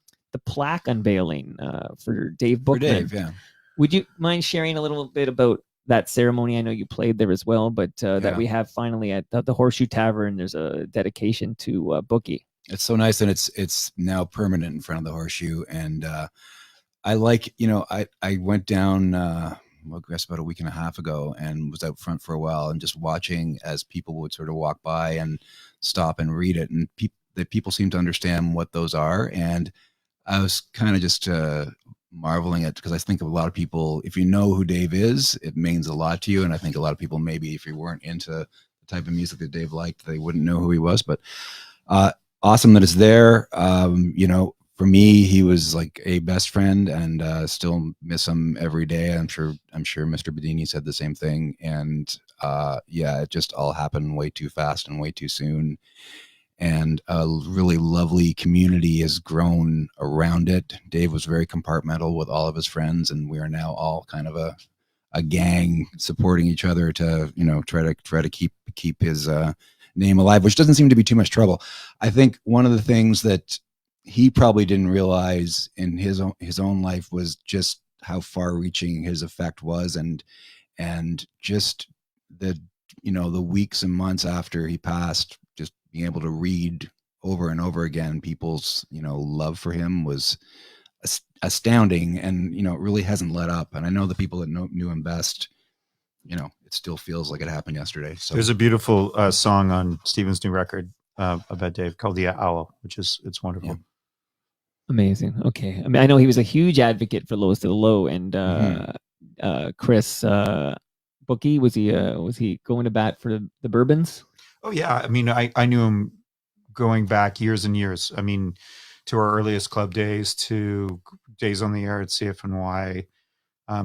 plaque unveiling for Dave For Bookman. Dave, yeah. Would you mind sharing a little bit about that ceremony? I know you played there as well, but that Yeah. we have finally at the Horseshoe Tavern, there's a dedication to Bookie. It's so nice, and it's now permanent in front of the Horseshoe. And I like, I went down, I guess about a week and a half ago, and was out front for a while, and just watching as people would sort of walk by and stop and read it, and the people seem to understand what those are. And I was kind of just marveling at, because I think of a lot of people, if you know who Dave is, it means a lot to you. And I think a lot of people, maybe if you weren't into the type of music that Dave liked, they wouldn't know who he was. But awesome that it's there. For me, he was like a best friend, and still miss him every day. I'm sure Mr. Bedini said the same thing. And it just all happened way too fast and way too soon. And a really lovely community has grown around it. Dave was very compartmental with all of his friends, and we are now all kind of a gang supporting each other to, try to keep his name alive, which doesn't seem to be too much trouble. I think one of the things that he probably didn't realize in his own life was just how far-reaching his effect was, and just the weeks and months after he passed, just being able to read over and over again people's love for him was astounding, and it really hasn't let up. And I know the people that knew him best, it still feels like it happened yesterday. So There's a beautiful song on Steven's new record about Dave called "The Owl," it's wonderful. Yeah. Amazing. Okay. I mean, I know he was a huge advocate for Lowest to the Low, and Chris Bookie, was he going to bat for the Bourbons? Oh yeah, I mean, I knew him going back years and years. I mean, to our earliest club days, to days on the air at CFNY.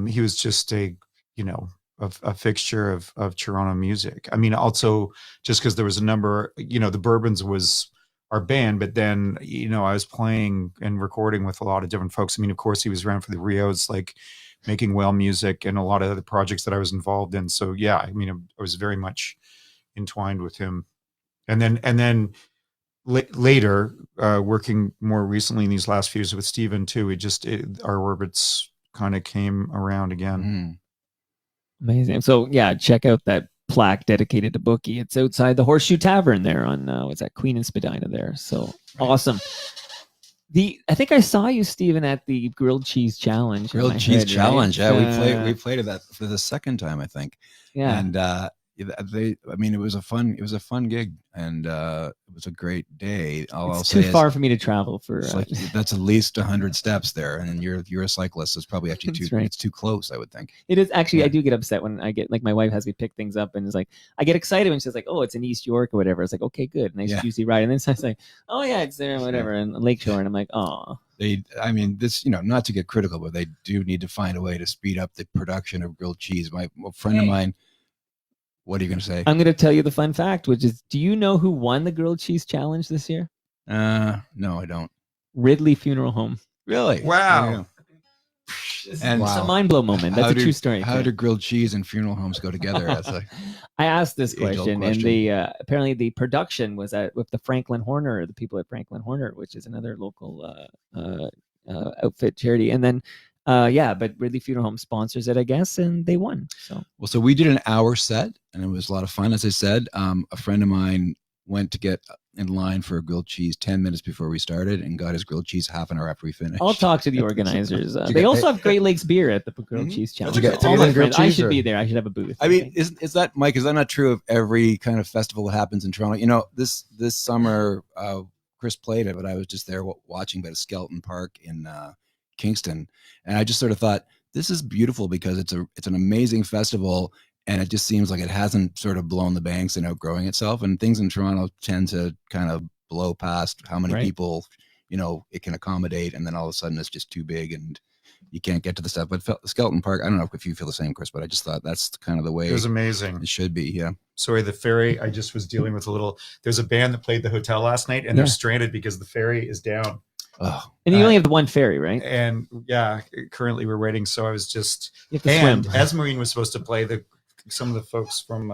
He was just a fixture of Toronto music. I mean, also just because there was a number, the Bourbons was our band, but then, I was playing and recording with a lot of different folks. I mean, of course, he was around for the Rios, like making whale music and a lot of other projects that I was involved in. So yeah, I mean, I was very much entwined with him. And then later, working more recently in these last few years with Steven too, our orbits kind of came around again. Amazing. So yeah, check out that plaque dedicated to Bookie. It's outside the Horseshoe Tavern there on what's that, Queen and Spadina there. So awesome. I think I saw you, Stephen, at the grilled cheese challenge. Challenge. Right? Yeah, we played it that for the second time, I think. Yeah. And I mean, it was a fun gig, and it was a great day. I'll It's say too is, far for me to travel for. it's like that's at least 100 steps there, and then you're a cyclist. So it's probably actually That's too right. it's too close, I would think. It is actually. Yeah. I do get upset when I get like my wife has me pick things up, and it's like I get excited when she's like, "Oh, it's in East York or whatever." It's like, "Okay, good, nice Yeah. juicy ride." And then it's like, "Oh yeah, it's there, whatever," and Lakeshore, and I'm like, "Oh." I mean, this, not to get critical, but they do need to find a way to speed up the production of grilled cheese. A friend of mine. What are you going to say? I'm going to tell you the fun fact, which is, do you know who won the grilled cheese challenge this year? No, I don't. Ridley Funeral Home. Really? Wow. And It's a mind blow moment. That's a true story. How do grilled cheese and funeral homes go together? That's like I asked this age-old question, and question. the apparently the production was with the Franklin Horner, the people at Franklin Horner, which is another local outfit charity, and then but Ridley Funeral Home sponsors it, I guess, and they won. So we did an hour set, and it was a lot of fun. As I said, a friend of mine went to get in line for a grilled cheese 10 minutes before we started, and got his grilled cheese half an hour after we finished. I'll talk to the organizers. you They get- also have Great Lakes beer at the grilled cheese challenge. Did you get All my grilled friends, I cheese, should or- be there. I should have a booth. I mean, Okay. is that, Mike? Is that not true of every kind of festival that happens in Toronto? This summer, Chris played it, but I was just there watching at a Skelton Park in Kingston, and I just sort of thought, this is beautiful because it's an amazing festival, and it just seems like it hasn't sort of blown the banks and outgrowing itself. And things in Toronto tend to kind of blow past how many Right. people it can accommodate, and then all of a sudden it's just too big and you can't get to the stuff. But Skelton Park, I don't know if you feel the same, Chris, but I just thought that's kind of the way It was amazing. it should be. Yeah. Sorry, the ferry. I just was dealing with there's a band that played the hotel last night, and they're Yeah. stranded because the ferry is down. Oh, And you only have the one ferry, right? And yeah, currently we're waiting. So I was just, You have to and swim. Esmerine was supposed to play some of the folks from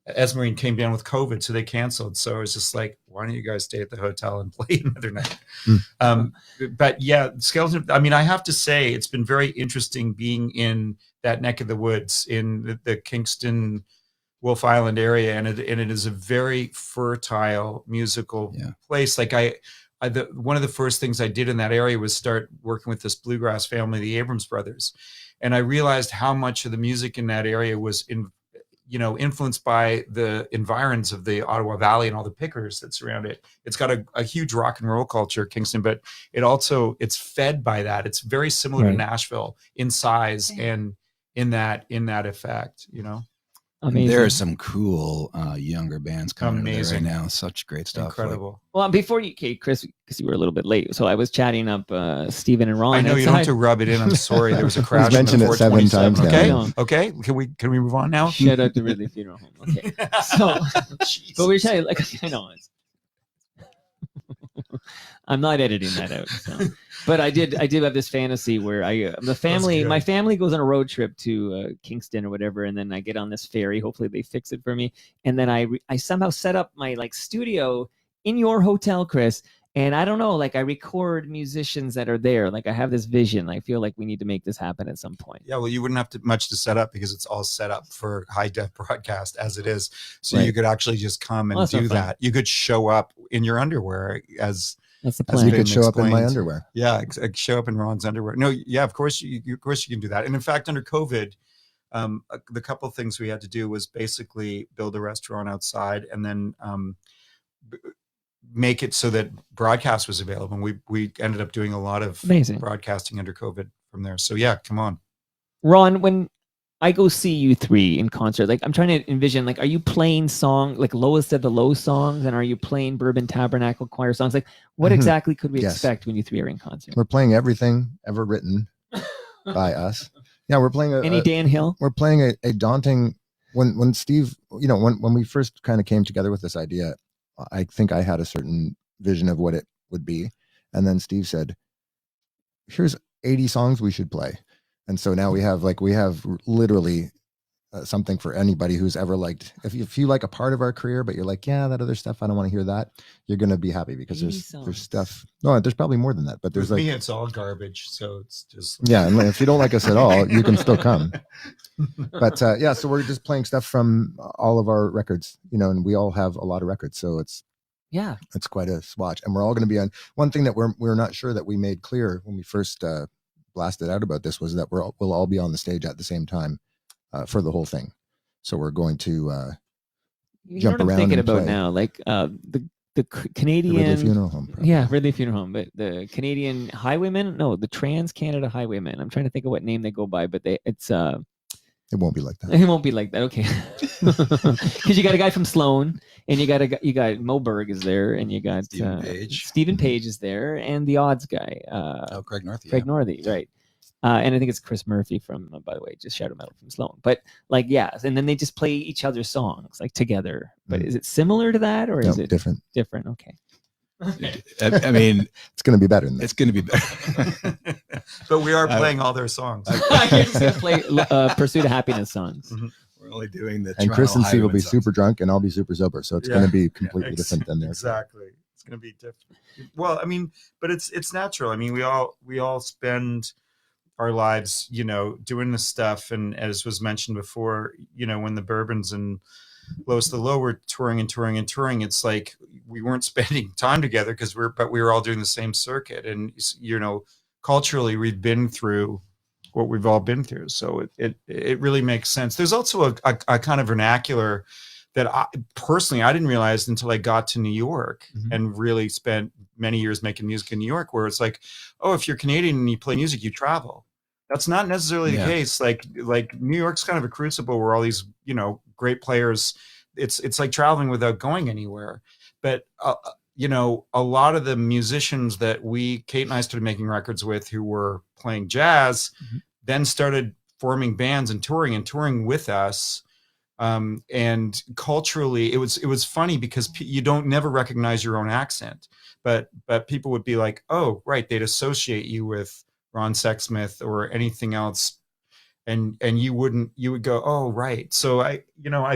Esmerine came down with COVID, so they canceled. So I was just like, why don't you guys stay at the hotel and play another night? But yeah, Skeleton, I mean, I have to say, it's been very interesting being in that neck of the woods in the Kingston, Wolf Island area. And it is a very fertile musical place. Like one of the first things I did in that area was start working with this bluegrass family, the Abrams brothers. And I realized how much of the music in that area was influenced by the environs of the Ottawa Valley and all the pickers that surround it. It's got a huge rock and roll culture, Kingston, but it's fed by that. It's very similar to Nashville in size and in that effect, Amazing. There are some cool younger bands coming out of there right now. Such great stuff. Incredible. Well, before you, Chris, because you were a little bit late, so I was chatting up Stephen and Ron. I know you don't have to rub it in. I'm sorry. There was a crash. He's mentioned it 7 times now. Okay. Okay. Can we move on now? Shout out to Ridley Funeral Home. Okay. So, but we're chatting I know. I'm not editing that out. So. But I did have this fantasy where my family goes on a road trip to Kingston or whatever, and then I get on this ferry. Hopefully they fix it for me, and then I somehow set up my studio in your hotel, Chris. And I don't know, I record musicians that are there. I have this vision. I feel like we need to make this happen at some point. Yeah, well, you wouldn't have much to set up because it's all set up for high def broadcast as it is. So Right. you could actually just come and Well, do that. You could show up in your underwear That's the As plan. You been could show up in my explained. underwear. Yeah, show up in Ron's underwear. No, yeah, of course you can do that. And in fact, under COVID, the couple of things we had to do was basically build a restaurant outside and then make it so that broadcast was available. And we ended up doing a lot of Amazing. broadcasting under COVID from there. So yeah, come on. Ron, when I go see you three in concert, I'm trying to envision, are you playing Lowest of the Low songs, and are you playing Bourbon Tabernacle Choir songs? What Mhm. exactly could we Yes. expect when you three are in concert? We're playing everything ever written by us. Yeah, we're playing Any Dan Hill? we're playing a daunting when Steve, when we first kind of came together with this idea, I think I had a certain vision of what it would be. And then Steve said, here's 80 songs we should play. And so now we have literally something for anybody who's ever liked. If you like a part of our career, but you're like, yeah, that other stuff, I don't want to hear that. You're going to be happy because 80 there's songs. stuff. No, there's probably more than that, but there's With me, it's all garbage. So it's just yeah. And if you don't like us at all, you can still come. But so we're just playing stuff from all of our records, and we all have a lot of records. So it's quite a swatch, and we're all going to be on. One thing that we're not sure that we made clear when we first blasted out about this was that we'll all be on the stage at the same time for the whole thing. So we're going to You know jump what I'm around thinking and about play. now, like the the Canadian Ridley Funeral Home. Probably. Yeah, Ridley Funeral Home, but the Canadian Highwaymen, no, the Trans Canada Highwaymen. I'm trying to think of what name they go by, but it's It won't be like that. it won't be like that. Okay, because you got a guy from Sloan, and you got Moberg is there, and you got Stephen Page. Stephen Page is there, and the odds guy, Craig Northey. Craig Northey, right? And I think it's Chris Murphy from, by the way, just shout him out from Sloan. But like, yeah, and then they just play each other's songs like together. But is it similar to that, or is it different? Different. Okay. I mean, it's going to be better than that. It's going to be better. But we are playing all their songs. You're just gonna play Pursuit of Happiness songs. Mm-hmm. We're only doing the. And Chris and Steve will be songs. super drunk, and I'll be super sober. So it's going to be completely different than theirs. Exactly. It's going to be different. Well, I mean, but it's natural. I mean, we all spend our lives, doing this stuff, and as was mentioned before, when the Bourbons and Lowest the Low were touring, it's like we weren't spending time together because we were all doing the same circuit, and culturally we've been through what we've all been through, so it really makes sense. There's also a kind of vernacular that I didn't realize until I got to New York and really spent many years making music in New York, where it's like, oh, if you're Canadian and you play music, you travel. That's not necessarily the case. Like New York's kind of a crucible where all these, great players, it's like traveling without going anywhere. But, a lot of the musicians that Kate and I started making records with who were playing jazz, then started forming bands and touring with us. And culturally, it was funny because you don't never recognize your own accent, but people would be like, oh, right. They'd associate you with Ron Sexsmith or anything else. And you would go, oh, right. So I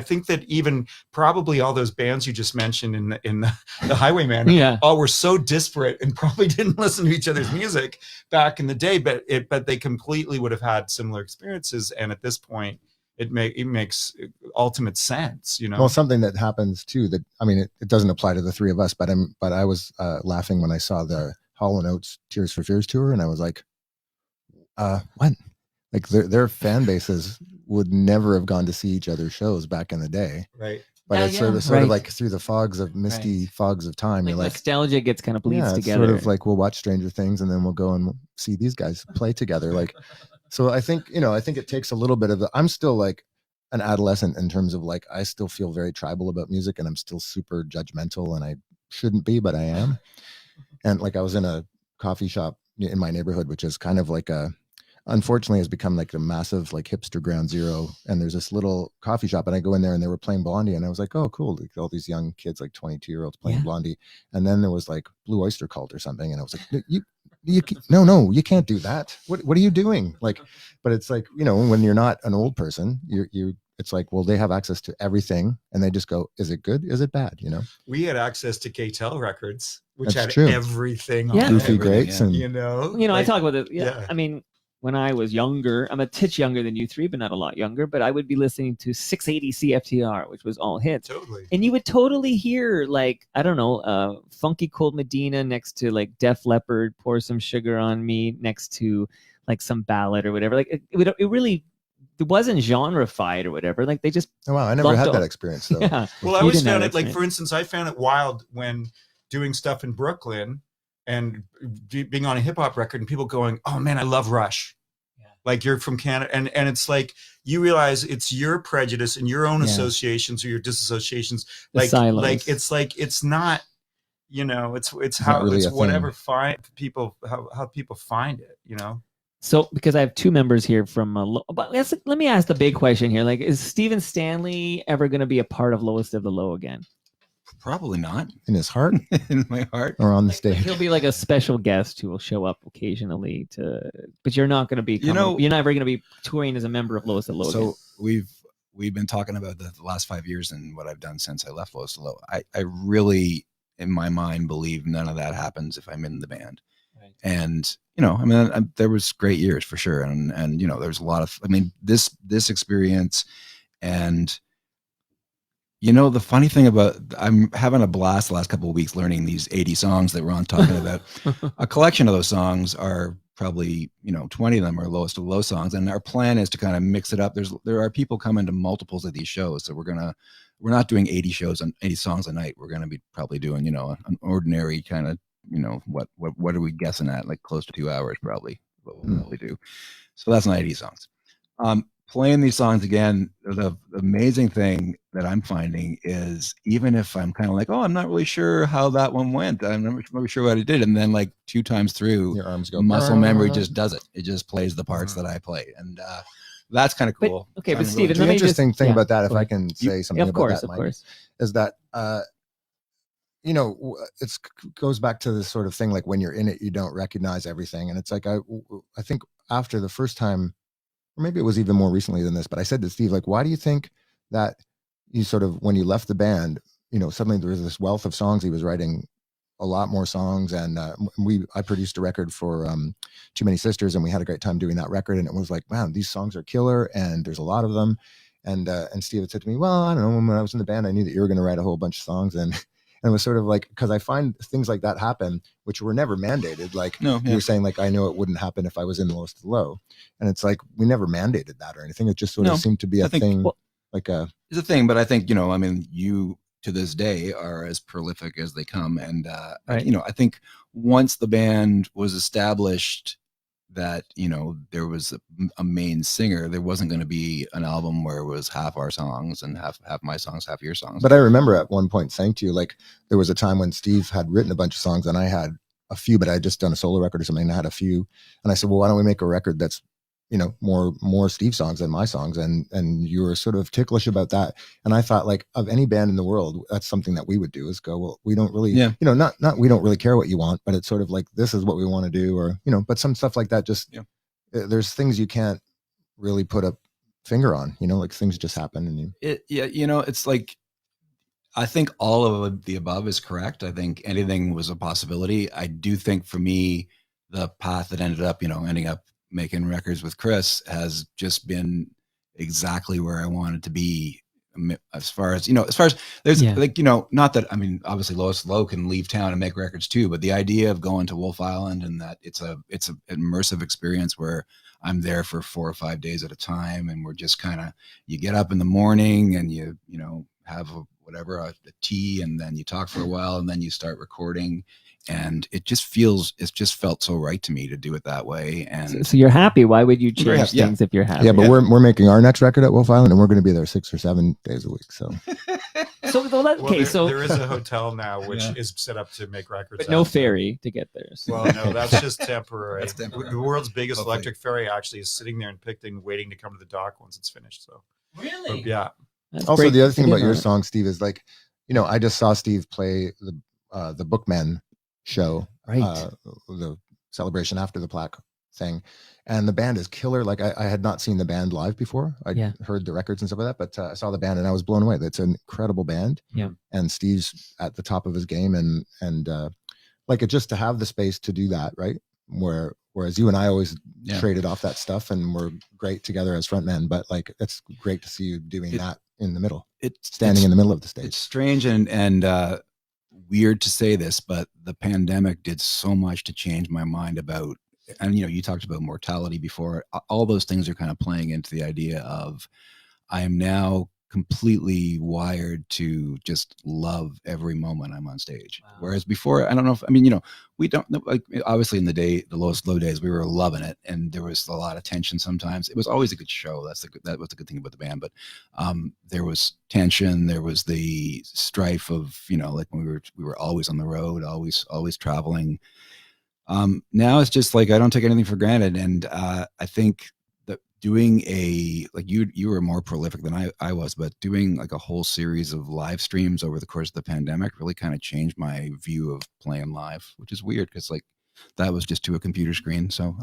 think that even probably all those bands you just mentioned in the Highwaymen, all were so disparate and probably didn't listen to each other's music back in the day, but they completely would have had similar experiences. And at this point, it makes ultimate sense, Well, something that happens too, that, I mean, it doesn't apply to the three of us, but I was laughing when I saw the Hall & Oates Tears for Fears tour, and I was like, what? Like their fan bases would never have gone to see each other's shows back in the day. Right. But it's sort of like through the misty fogs of time. You're like, nostalgia gets kind of bleeds together. Sort of like we'll watch Stranger Things and then we'll go and we'll see these guys play together. Like, so I think it takes a little bit of I'm still like an adolescent in terms of like, I still feel very tribal about music, and I'm still super judgmental, and I shouldn't be, but I am. And like, I was in a coffee shop in my neighborhood, which is kind of like unfortunately has become like a massive like hipster ground zero, and there's this little coffee shop, and I go in there and they were playing Blondie, and I was like, oh cool, like all these young kids, like 22-year-olds playing Blondie. And then there was like Blue Oyster Cult or something, and I was like, no, you can't do that. What are you doing? Like, but it's like, when you're not an old person, it's like, well, they have access to everything, and they just go, is it good, is it bad? We had access to KTEL Records, which That's had true. everything on Goofy it. Greats, and I talk about it. I mean, when I was younger, I'm a titch younger than you three, but not a lot younger, but I would be listening to 680 CFTR, which was all hits. Totally. And you would totally hear, like, I don't know, Funky Cold Medina next to like Def Leppard, Pour Some Sugar on Me next to like some ballad or whatever. Like it really, it wasn't genrefied or whatever. Like they just. Oh, wow. I never had that experience though. Yeah. Well, I always found it like, for instance, I found it wild when doing stuff in Brooklyn and being on a hip hop record and people going, oh man, I love Rush. Yeah. Like you're from Canada. And it's like, you realize it's your prejudice and your own associations or your disassociations. Like it's not, it's how really it's whatever people, how people find it, So, because I have two members here from, but let me ask the big question here. Like, is Steven Stanley ever going to be a part of Lowest of the Low again? Probably not. In his heart? In my heart. Or on the stage? He'll be like a special guest who will show up occasionally but you're not going to be, you're never going to be touring as a member of Lowest of the Low. So we've been talking about the last 5 years and what I've done since I left Lowest of the Low. I really, in my mind, believe none of that happens if I'm in the band. Right. And, I mean, there was great years for sure. And there's a lot of, I mean, this experience and, the funny thing about, I'm having a blast the last couple of weeks learning these 80 songs that Ron's talking about. A collection of those songs are probably 20 of them are lowest of low songs, and our plan is to kind of mix it up. There are people coming to multiples of these shows, so we're not doing 80 shows on 80 songs a night. We're gonna be probably doing an ordinary kind of what are we guessing at, like close to 2 hours probably what we'll probably do. So that's not 80 songs. Playing these songs again, the amazing thing that I'm finding is even if I'm kind of like, oh, I'm not really sure how that one went, I'm not really sure what I did, and then like 2 times through, Your arms go. muscle memory just does it. It just plays the parts that I play, and that's kind of cool. But, okay, but Kinda Steven, The let me interesting just- thing yeah, about that, if go I ahead. can say something Of about course, that, of Mike, course. is that it goes back to this sort of thing, like when you're in it, you don't recognize everything, and it's like I think after the first time, or maybe it was even more recently than this, but I said to Steve, like, why do you think that you sort of, when you left the band, suddenly there was this wealth of songs he was writing, a lot more songs, and I produced a record for Too Many Sisters, and we had a great time doing that record, and it was like, man, these songs are killer, and there's a lot of them, and Steve had said to me, well, I don't know, when I was in the band, I knew that you were going to write a whole bunch of songs, and it was sort of like, because I find things like that happen, which were never mandated. Like you were saying, like, I know it wouldn't happen if I was in the lowest of the low. And it's like, we never mandated that or anything. It just sort of seemed to be a thing. It's a thing, but I think, you to this day are as prolific as they come. And, Right. I think once the band was established that, there was a main singer, there wasn't going to be an album where it was half our songs and half my songs, half your songs. But I remember at one point saying to you, like, there was a time when Steve had written a bunch of songs and I had a few, but I had just done a solo record or something, and I had a few. And I said, well, why don't we make a record that's, more Steve songs than my songs? And you were sort of ticklish about that. And I thought, like, of any band in the world, that's something that we would do, is go, well, we don't really, not we don't really care what you want, but it's sort of like, this is what we want to do, or, but some stuff like that, just, there's things you can't really put a finger on, like things just happen. And it's like, I think all of the above is correct. I think anything was a possibility. I do think for me, the path that ended up, ending up making records with Chris has just been exactly where I wanted to be. As far as there's like, not that, I mean, obviously Lois Lowe can leave town and make records too, but the idea of going to Wolf Island and that it's an immersive experience where I'm there for 4 or 5 days at a time. And we're just you get up in the morning and you have a tea, and then you talk for a while, and then you start recording. And it's just felt so right to me to do it that way. And so you're happy. Why would you change things if you're happy? Yeah, but we're making our next record at Wolf Island, and we're going to be there 6 or 7 days a week. So, there is a hotel now which is set up to make records, but no ferry to get there. So. Well, no, that's just temporary. That's temporary. The world's biggest electric ferry actually is sitting there in Picton, waiting to come to the dock once it's finished. So, really, yeah. That's also, great. the other thing about your song, Steve, is like, I just saw Steve play the Bookmen show, right? The celebration after the plaque thing, and the band is killer. Like I had not seen the band live before. I heard the records and stuff like that, but I saw the band and I was blown away. That's an incredible band. Yeah, and Steve's at the top of his game, and like it just to have the space to do that, right? Whereas you and I always traded off that stuff, and we're great together as frontmen. But like, it's great to see you doing that in the middle. Standing in the middle of the stage. It's strange and weird to say this, but the pandemic did so much to change my mind about, and you talked about mortality before. All those things are kind of playing into the idea of I am now completely wired to just love every moment I'm on stage. Wow. Whereas before, I don't know if, we don't, like, obviously in the lowest low days, we were loving it. And there was a lot of tension sometimes. It was always a good show. That was the good thing about the band. But there was tension. There was the strife of, like when we were always on the road, always traveling. Now it's just like, I don't take anything for granted. And I think that doing you were more prolific than I was, but doing like a whole series of live streams over the course of the pandemic really kind of changed my view of playing live, which is weird because like that was just to a computer screen. So,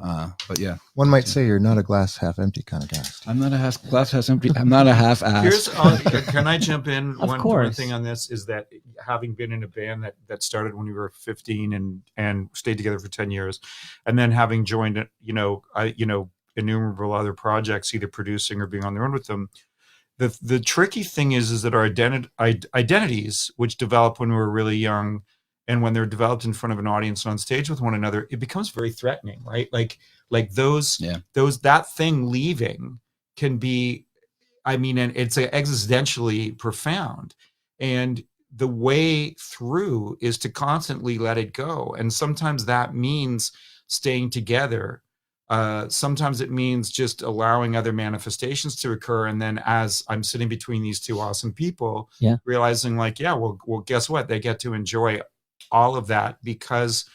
but yeah. One might say you're not a glass half empty kind of guy. I'm not a glass half empty. I'm not a half ass. Can I jump in? Of course. One thing on this is that having been in a band that started when we were 15 and stayed together for 10 years, and then having joined, innumerable other projects, either producing or being on their own with them. The tricky thing is that our identities, which develop when we were really young, and when they're developed in front of an audience and on stage with one another, it becomes very threatening, right? Like those that thing leaving can be, I mean, and it's existentially profound. And the way through is to constantly let it go. And sometimes that means staying together. Sometimes it means just allowing other manifestations to occur. And then as I'm sitting between these two awesome people, realizing like, well, guess what? They get to enjoy all of that because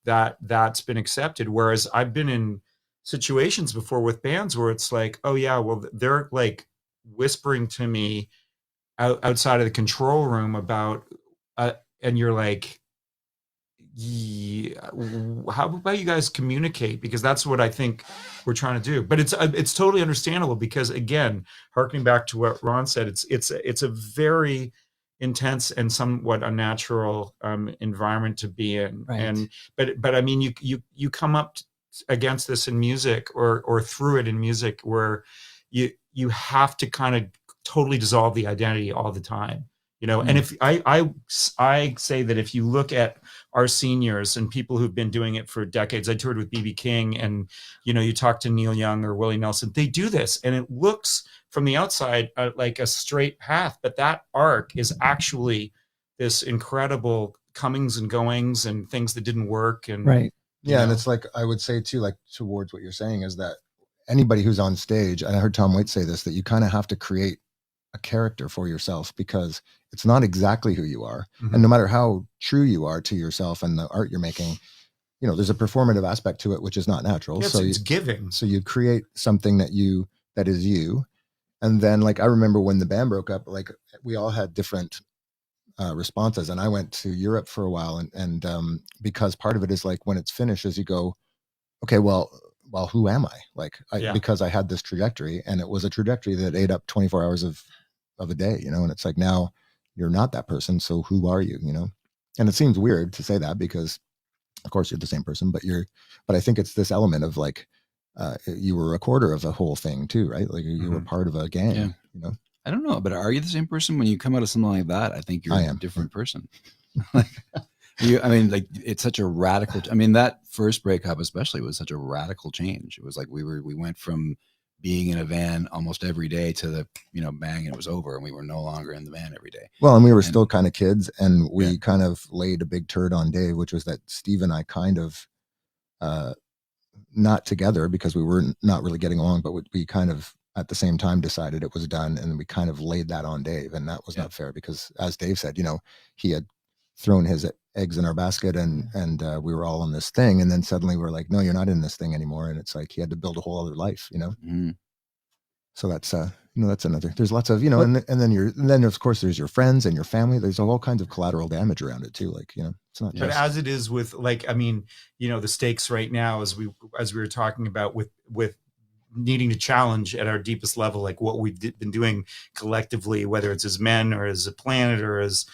that's been accepted. Whereas I've been in situations before with bands where it's like, oh yeah, well, they're like whispering to me outside of the control room about, and you're like, how about you guys communicate? Because that's what I think we're trying to do. But it's totally understandable because, again, harkening back to what Ron said, it's a very intense and somewhat unnatural environment to be in. Right. And but I mean, you come up against this in music or through it in music where you have to kind of totally dissolve the identity all the time. And if I say that if you look at our seniors and people who've been doing it for decades, I toured with B.B. King, and you talk to Neil Young or Willie Nelson, they do this, and it looks from the outside like a straight path, but that arc is actually this incredible comings and goings and things that didn't work. And right, and it's like I would say too, like towards what you're saying, is that anybody who's on stage, and I heard Tom Waits say this, that you kind of have to create a character for yourself because it's not exactly who you are. Mm-hmm. And no matter how true you are to yourself and the art you're making, there's a performative aspect to it, which is not natural. Yes, so it's giving. So you create something that is you. And then like, I remember when the band broke up, like we all had different responses. And I went to Europe for a while and because part of it is like when it's finished is you go, okay, well, who am I? Like, because I had this trajectory and it was a trajectory that ate up 24 hours of a day, and it's like, now you're not that person. So who are you, And it seems weird to say that because of course you're the same person, but I think it's this element of like, you were a quarter of the whole thing too, right? Like you were part of a gang, I don't know, but are you the same person when you come out of something like that? I think you're a different person. It's such a radical. That first breakup especially was such a radical change. It was like we went from being in a van almost every day to the bang, it was over, and we were no longer in the van every day. Well, and we were still kind of kids, and we kind of laid a big turd on Dave, which was that Steve and I kind of not together because we were not really getting along, but we kind of at the same time decided it was done, and we kind of laid that on Dave, and that was not fair because, as Dave said, he had thrown his eggs in our basket and we were all in this thing, and then suddenly we're like, no, you're not in this thing anymore, and it's like he had to build a whole other life, So that's that's another. There's lots of and then of course there's your friends and your family. There's all kinds of collateral damage around it too. Like it's not. But as it is with the stakes right now, as we were talking about with needing to challenge at our deepest level, like what we've been doing collectively, whether it's as men or as a planet or as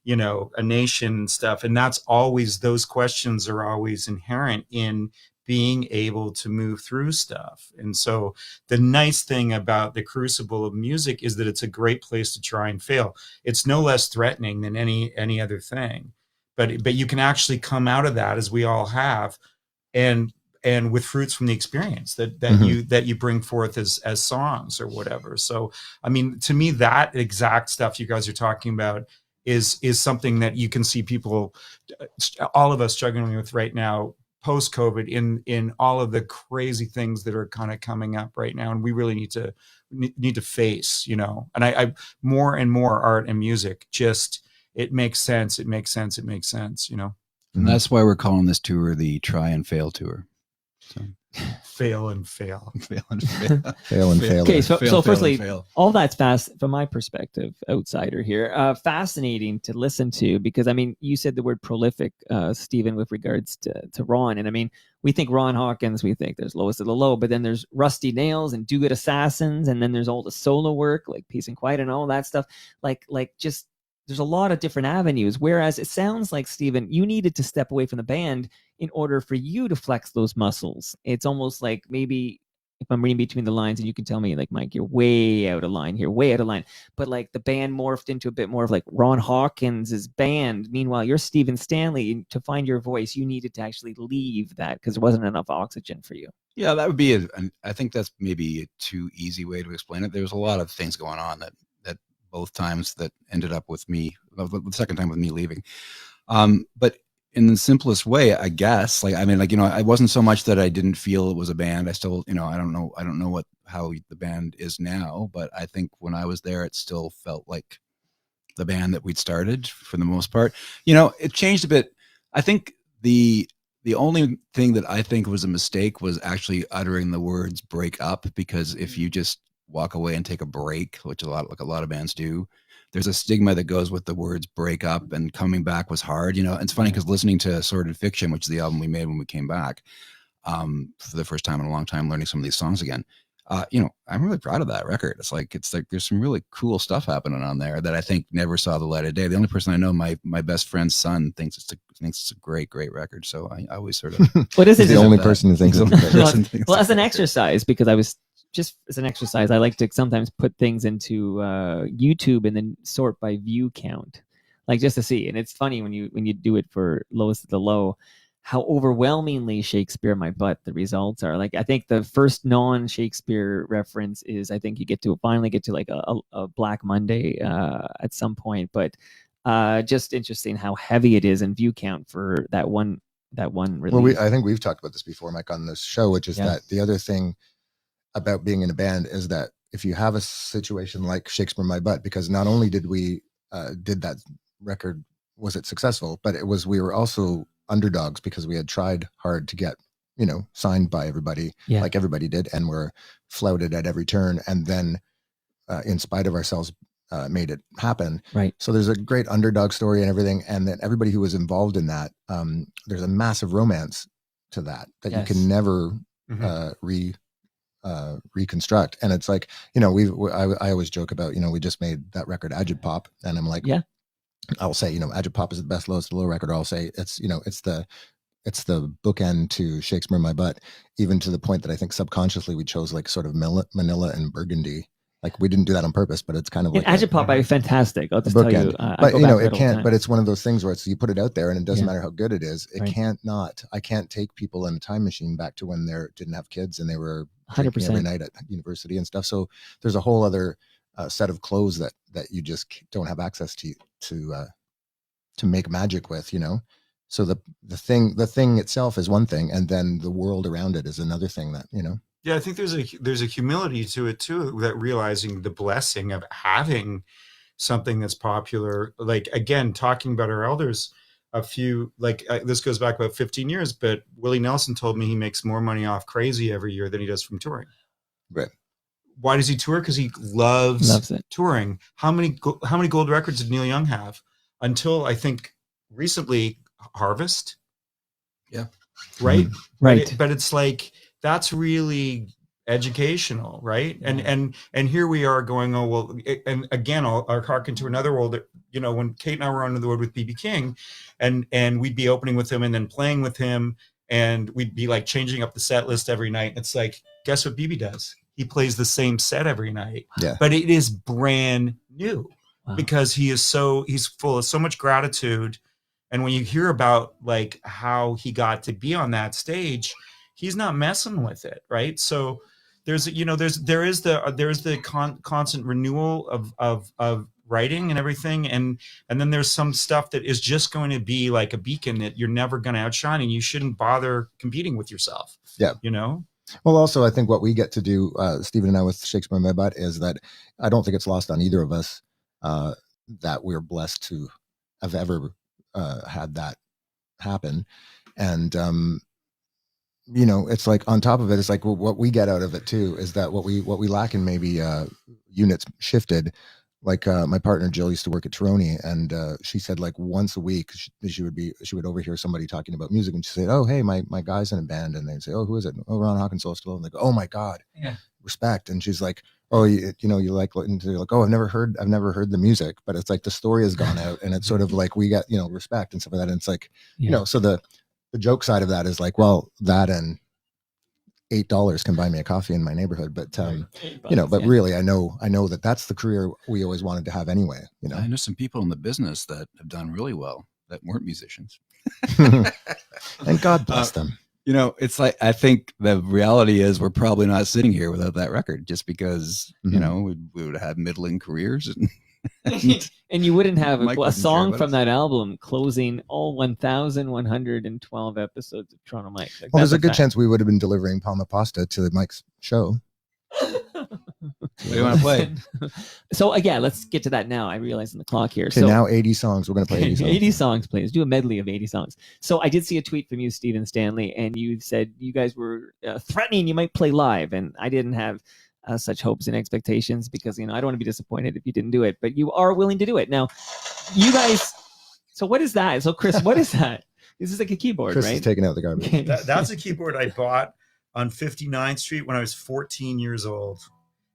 a nation and stuff. And that's always, those questions are always inherent in being able to move through stuff. And so the nice thing about the crucible of music is that it's a great place to try and fail. It's no less threatening than any other thing, but you can actually come out of that, as we all have, and with fruits from the experience that you bring forth as songs or whatever. So, to me, that exact stuff you guys are talking about is something that you can see people, all of us, struggling with right now, post-COVID, in all of the crazy things that are kind of coming up right now, and we really need to face, And I more and more art and music, just it makes sense. It makes sense. And that's why we're calling this tour the Try and Fail Tour. So. Fail and fail. Fail and fail. Fail and fail. Okay, so firstly, fail. all that's from my perspective, outsider here, fascinating to listen to, because you said the word prolific, Stephen, with regards to Ron, and we think Ron Hawkins, we think there's Lowest of the Low, but then there's Rusty Nails and Do Good Assassins, and then there's all the solo work like Peace and Quiet and all that stuff, like just there's a lot of different avenues. Whereas it sounds like, Stephen, you needed to step away from the band in order for you to flex those muscles. It's almost like maybe if I'm reading between the lines, and you can tell me like, Mike, you're way out of line here, way out of line. But like the band morphed into a bit more of like Ron Hawkins' band. Meanwhile, you're Stephen Stanley. And to find your voice, you needed to actually leave that because there wasn't enough oxygen for you. Yeah, that would be I think that's maybe a too easy way to explain it. There's a lot of things going on that both times that ended up with me, the second time with me leaving. But in the simplest way, I guess, like, I mean, like, it wasn't so much that I didn't feel it was a band. I still, I don't know how the band is now, but I think when I was there, it still felt like the band that we'd started for the most part. It changed a bit. I think the only thing that I think was a mistake was actually uttering the words break up, because if you just walk away and take a break, which a lot of bands do, there's a stigma that goes with the words break up, and coming back was hard. It's funny because listening to Sordid Fiction, which is the album we made when we came back for the first time in a long time, learning some of these songs again, I'm really proud of that record. It's like there's some really cool stuff happening on there that I think never saw the light of day. The only person I know, my best friend's son, thinks it's a great record. So I always sort of what is it? The only person who thinks it's well, as an exercise, because I was just as an exercise, I like to sometimes put things into YouTube and then sort by view count, like just to see. And it's funny when you do it for lowest of the low, how overwhelmingly Shakespeare my butt the results are. Like, I think the first non-Shakespeare reference is, I think you finally get to like a Black Monday at some point, but just interesting how heavy it is in view count for that one release. Well, I think we've talked about this before, Mike, on this show, which is that the other thing about being in a band is that if you have a situation like Shakespeare My Butt, because not only did we did that record, was it successful, but we were also underdogs because we had tried hard to get signed by everybody, like everybody did, and were flouted at every turn, and then in spite of ourselves made it happen. Right. So there's a great underdog story and everything, and then everybody who was involved in that, there's a massive romance to that you can never reconstruct. And it's like, I always joke about, we just made that record Agitpop, and I'm like, I'll say, Agitpop is the best lowest low record. Or I'll say it's the bookend to Shakespeare in My Butt, even to the point that I think subconsciously we chose like sort of Manila and Burgundy. Like, we didn't do that on purpose, but it's kind of like Agitpop is fantastic. I'll just tell you, but it can't. But it's one of those things where you put it out there, and it doesn't matter how good it is. It can't not. I can't take people in a time machine back to when they didn't have kids and they were 100% every night at university and stuff. So there's a whole other set of clothes that you just don't have access to make magic with. So the thing itself is one thing, and then the world around it is another thing that. Yeah, I think there's a humility to it too, that realizing the blessing of having something that's popular. Like, again, talking about our elders, this goes back about 15 years, but Willie Nelson told me he makes more money off Crazy every year than he does from touring. Right. Why does he tour? Because he loves it. Touring. How many gold records did Neil Young have? Until I think recently, Harvest. Yeah. Right. Right. But it's like, that's really educational, right? And here we are going, oh well, and again, I'll harken to another world that, when Kate and I were on the road with BB King, and we'd be opening with him and then playing with him, and we'd be like changing up the set list every night. It's like, guess what BB does? He plays the same set every night, but it is brand new because he's full of so much gratitude. And when you hear about like how he got to be on that stage, he's not messing with it, right? So there's the constant renewal of writing and everything, and then there's some stuff that is just going to be like a beacon that you're never going to outshine, and you shouldn't bother competing with yourself. Yeah, Well, also, I think what we get to do, Stephen and I, with Shakespeare in My Butt, is that I don't think it's lost on either of us that we're blessed to have ever had that happen, and it's like on top of it, it's like what we get out of it too is that what we lack in maybe units shifted. Like my partner Jill used to work at Tironi, and she said like once a week she would overhear somebody talking about music, and she said, "Oh, hey, my guy's in a band," and they'd say, "Oh, who is it?" "Oh, Ron Hawkins, still." And they go, "Oh my God, respect." And she's like, "Oh, you like," and they're like, "Oh, I've never heard the music," but it's like the story has gone out, and it's sort of like we get respect and stuff like that. And it's like so the joke side of that is like, well, that and $8 can buy me a coffee in my neighborhood. But Yeah. really, I know that that's the career we always wanted to have anyway. I know some people in the business that have done really well that weren't musicians. And God bless them. It's like, I think the reality is we're probably not sitting here without that record, just because, we would have had middling careers. And you wouldn't have Mike a wouldn't care song about from us. that album closing all 1,112 episodes of Toronto Mike. Well, there's a good chance we would have been delivering Palma Pasta to Mike's show. What do you want to play? So again, let's get to that now. I realize in the clock here. Okay, So now 80 songs. We're going to play 80 songs. 80 songs, please. Do a medley of 80 songs. So I did see a tweet from you, Stephen Stanley, and you said you guys were threatening you might play live, and I didn't have such hopes and expectations because, I don't want to be disappointed if you didn't do it, but you are willing to do it. Now, you guys, so what is that? So Chris, what is that? This is like a keyboard, Chris right? is taking out the garbage. Okay. That's a keyboard I bought on 59th Street when I was 14 years old.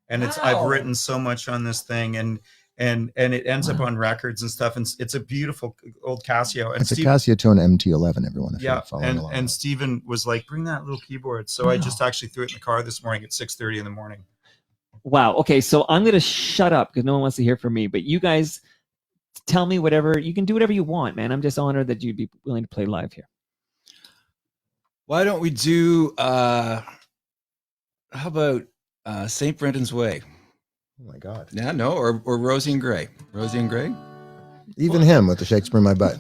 And I've written so much on this thing, and it ends up on records and stuff. And it's a beautiful old Casio. And It's a Casio Tone MT11, everyone. If yeah. you're following along. And Stephen was like, bring that little keyboard. So I just actually threw it in the car this morning at 6:30 in the morning. Wow. Okay. So I'm going to shut up because no one wants to hear from me, but you guys tell me whatever, you can do whatever you want, man. I'm just honored that you'd be willing to play live here. Why don't we do, how about St. Brendan's Way? Oh my God. Yeah, no, or Rosie and Gray. Rosie and Gray? Even him with the Shakespeare in my butt.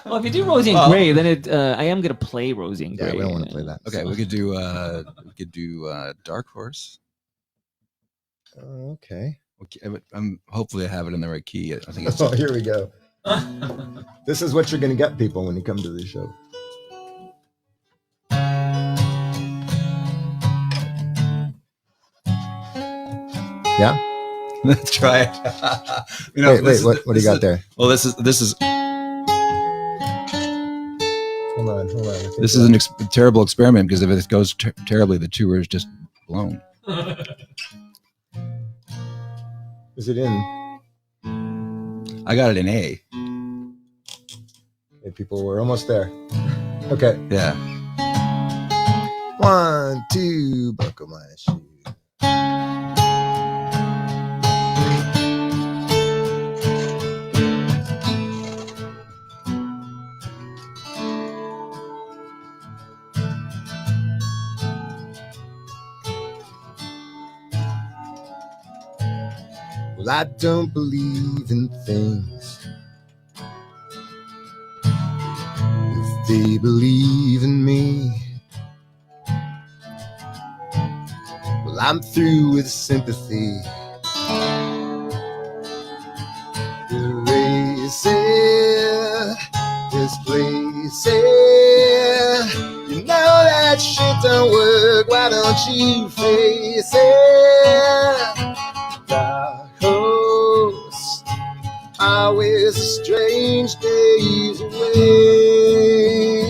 Well, if you do Rosie and Gray, then I am going to play Rosie and Gray. Yeah, we don't want to play that. Okay, we could do Dark Horse. Okay. Hopefully I have it in the right key. I think it's Oh, here we go. This is what you're going to get, people, when you come to the show. Yeah. Let's try it. Wait, what do you got there? Well, this is Hold on. this is a terrible experiment, because if it goes terribly, the tour is just blown. Is it in? I got it in A. Hey, people, we're almost there. Okay. Yeah. 1, 2, buckle my shoe. Well, I don't believe in things if they believe in me. Well, I'm through with sympathy. Erasing this place. You know that shit don't work. Why don't you face it? The host always strange days away.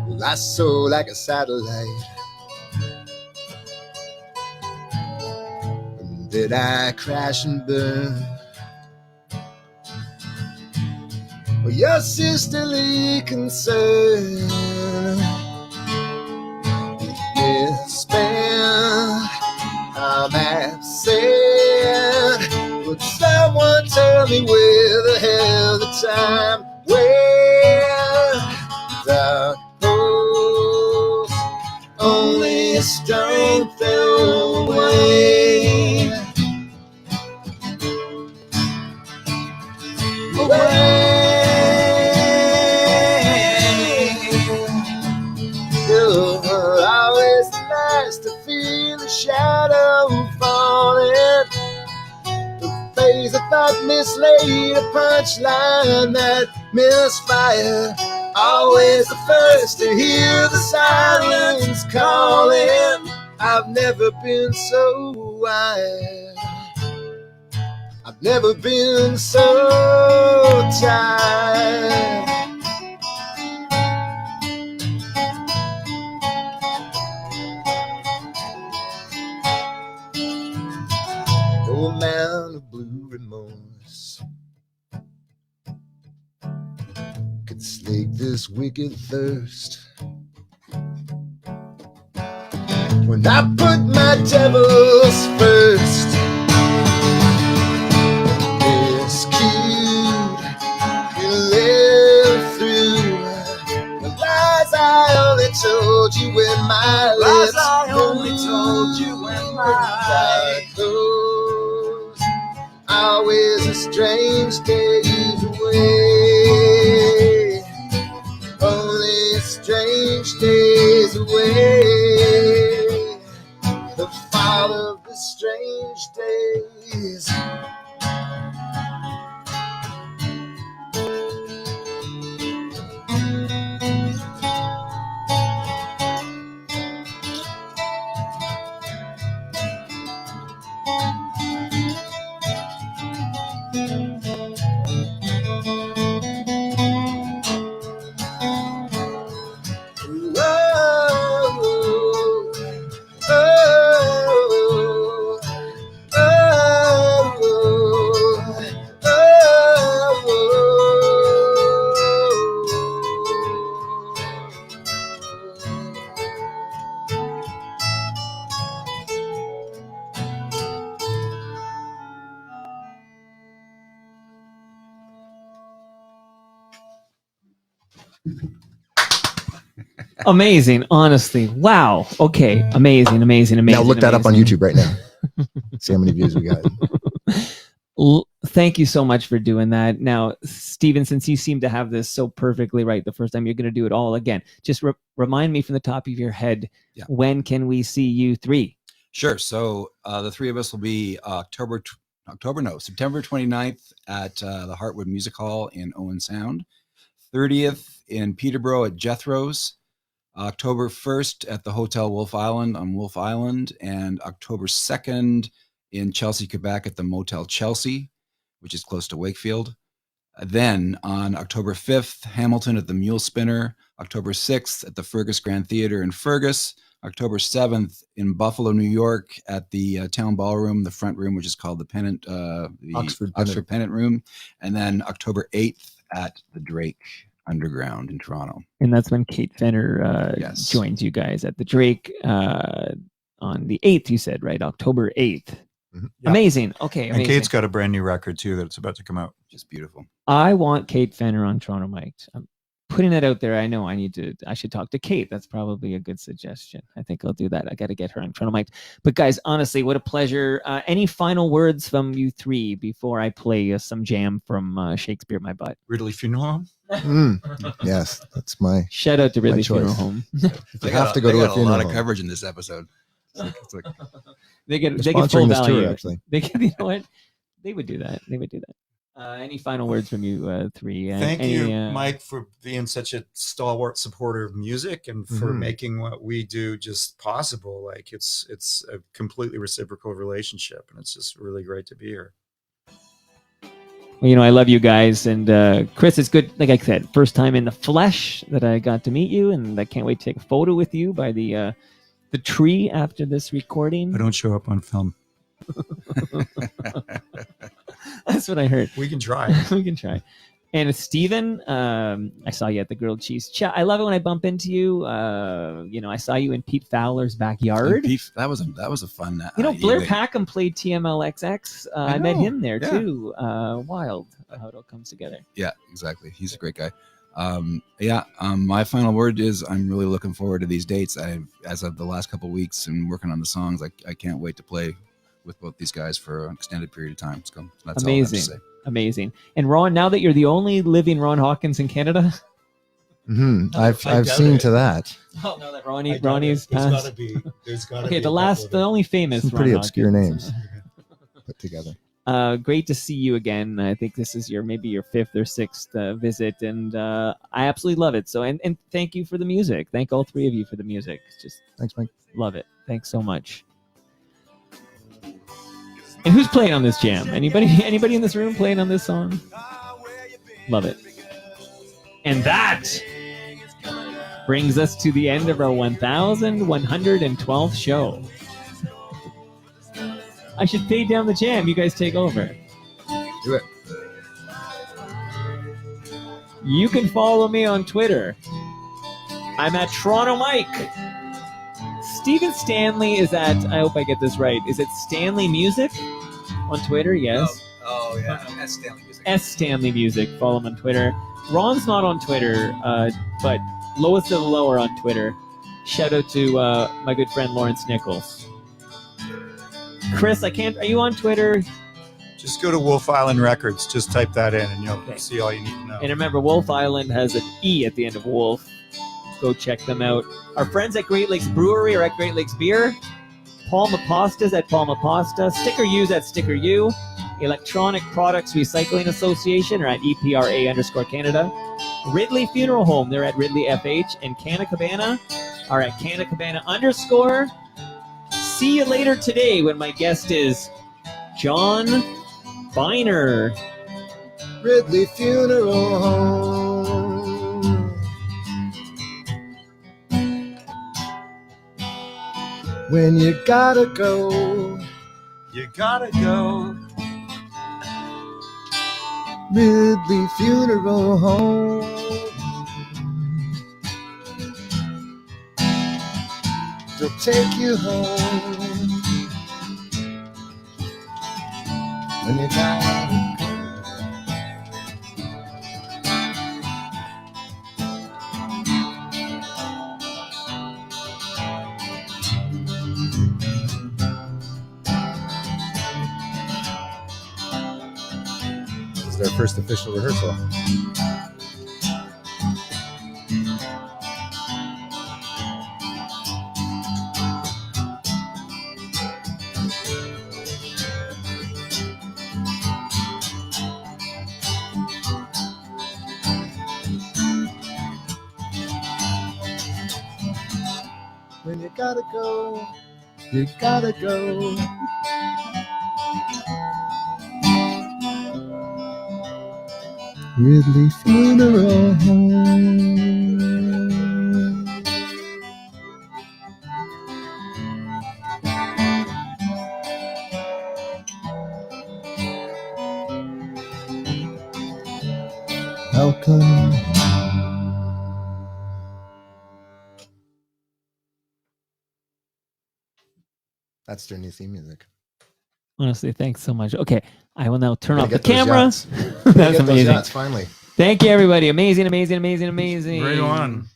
Well, I soar like a satellite. And did I crash and burn? Well, your sisterly concern. Despair, I'm absent. Would someone tell me where the hell the time went? The host only strength away. Always nice to feel the shadow falling. The phase I thought mislaid, a punchline that misfired. Always the first to hear the silence calling. I've never been so wild. I've never been so tired. No amount of blue remote verse could slake this wicked thirst. When I put my devils first, it's cute, you live through the lies I only told you when my lips closed. Always a strange days away, only strange days away. The fall of the strange days. Amazing, honestly. Wow. Okay. Amazing. Now look that up on YouTube right now. See how many views we got. Thank you so much for doing that. Now, Steven, since you seem to have this so perfectly right the first time, you're going to do it all again. Just remind me from the top of your head, when can we see you three? Sure. So the three of us will be September 29th at the Heartwood Music Hall in Owen Sound, 30th in Peterborough at Jethro's, October 1st at the Hotel Wolf Island on Wolf Island, and October 2nd in Chelsea, Quebec at the Motel Chelsea, which is close to Wakefield. Then on October 5th, Hamilton at the Mule Spinner, October 6th at the Fergus Grand Theatre in Fergus, October 7th in Buffalo, New York at the Town Ballroom, the front room, which is called the Pennant, the Oxford Pennant Room. And then October 8th at the Drake Underground in Toronto. And that's when Kate Fenner joins you guys at the Drake on the 8th, you said, right? October 8th. Mm-hmm. Yep. Amazing. Okay. And Kate's got a brand new record too that's about to come out. Just beautiful. I want Kate Fenner on Toronto Mic'd. I'm putting that out there. I know I should talk to Kate. That's probably a good suggestion. I think I'll do that. I got to get her on Toronto Mic'd. But guys, honestly, what a pleasure. Any final words from you three before I play some jam from Shakespeare My Butt? Ridley Funeral Home? Yes, that's my shout out to Ridley Funeral Home. You have to go to a funeral. A lot of coverage in this episode. It's like they get full value. Tour, actually. They get, you know what? They would do that. Any final words from you three? Thank you, Mike, for being such a stalwart supporter of music and for making what we do just possible. Like it's a completely reciprocal relationship, and it's just really great to be here. Well, I love you guys, and Chris, it's good. Like I said, first time in the flesh that I got to meet you, and I can't wait to take a photo with you by the tree after this recording. I don't show up on film. That's what I heard. We can try. We can try. And Steven, I saw you at the grilled cheese chat. I love it when I bump into you. I saw you in Pete Fowler's backyard. That was a fun. Blair Packham played TMLXX. I met him there too. Wild how it all comes together. Yeah, exactly. He's a great guy. My final word is I'm really looking forward to these dates. As of the last couple of weeks and working on the songs, I can't wait to play with both these guys for an extended period of time. So that's all I have to say. Amazing. And Ron, now that you're the only living Ron Hawkins in Canada, I've seen to that. Oh no, that Ronnie's passed. There's gotta be. Okay, the only famous. Some pretty obscure names put together. Great to see you again. I think this is maybe your fifth or sixth visit, and I absolutely love it. So, and thank you for the music. Thank all three of you for the music. Thanks, Mike. Love it. Thanks so much. And who's playing on this jam? Anybody in this room playing on this song? Love it. And that brings us to the end of our 1112th show. I should fade down the jam. You guys take over. Do it. You can follow me on Twitter. I'm at Toronto Mike. Stephen Stanley is at, I hope I get this right, is it Stanley Music on Twitter? Yes. Oh yeah, that's Stanley Music. S Stanley Music. Follow him on Twitter. Ron's not on Twitter, but Lowest of the Low are on Twitter. Shout out to my good friend Lawrence Nichols. Chris, I can't. Are you on Twitter? Just go to Wolf Island Records. Just type that in, and you'll Okay. see all you need to know. And remember, Wolf Island has an E at the end of Wolf. Go check them out. Our friends at Great Lakes Brewery are at Great Lakes Beer. Palma Pasta's at Palma Pasta. Sticker U's at Sticker U. Electronic Products Recycling Association are at EPRA_Canada. Ridley Funeral Home, they're at Ridley FH. And Canna Cabana are at Canna Cabana_. See you later today when my guest is John Biner. Ridley Funeral Home. When you gotta go, You gotta go. Ridley Funeral Home. They'll take you home. When you gotta go. This is their first official rehearsal. When you gotta go, you gotta go. Ridley Funeral Home. Welcome. That's their new theme music. Honestly, thanks so much. Okay, I will now turn Gotta off the get those camera. yachts. That's Get those amazing. yachts, finally. Thank you, everybody. Amazing, amazing, amazing, amazing. Right on.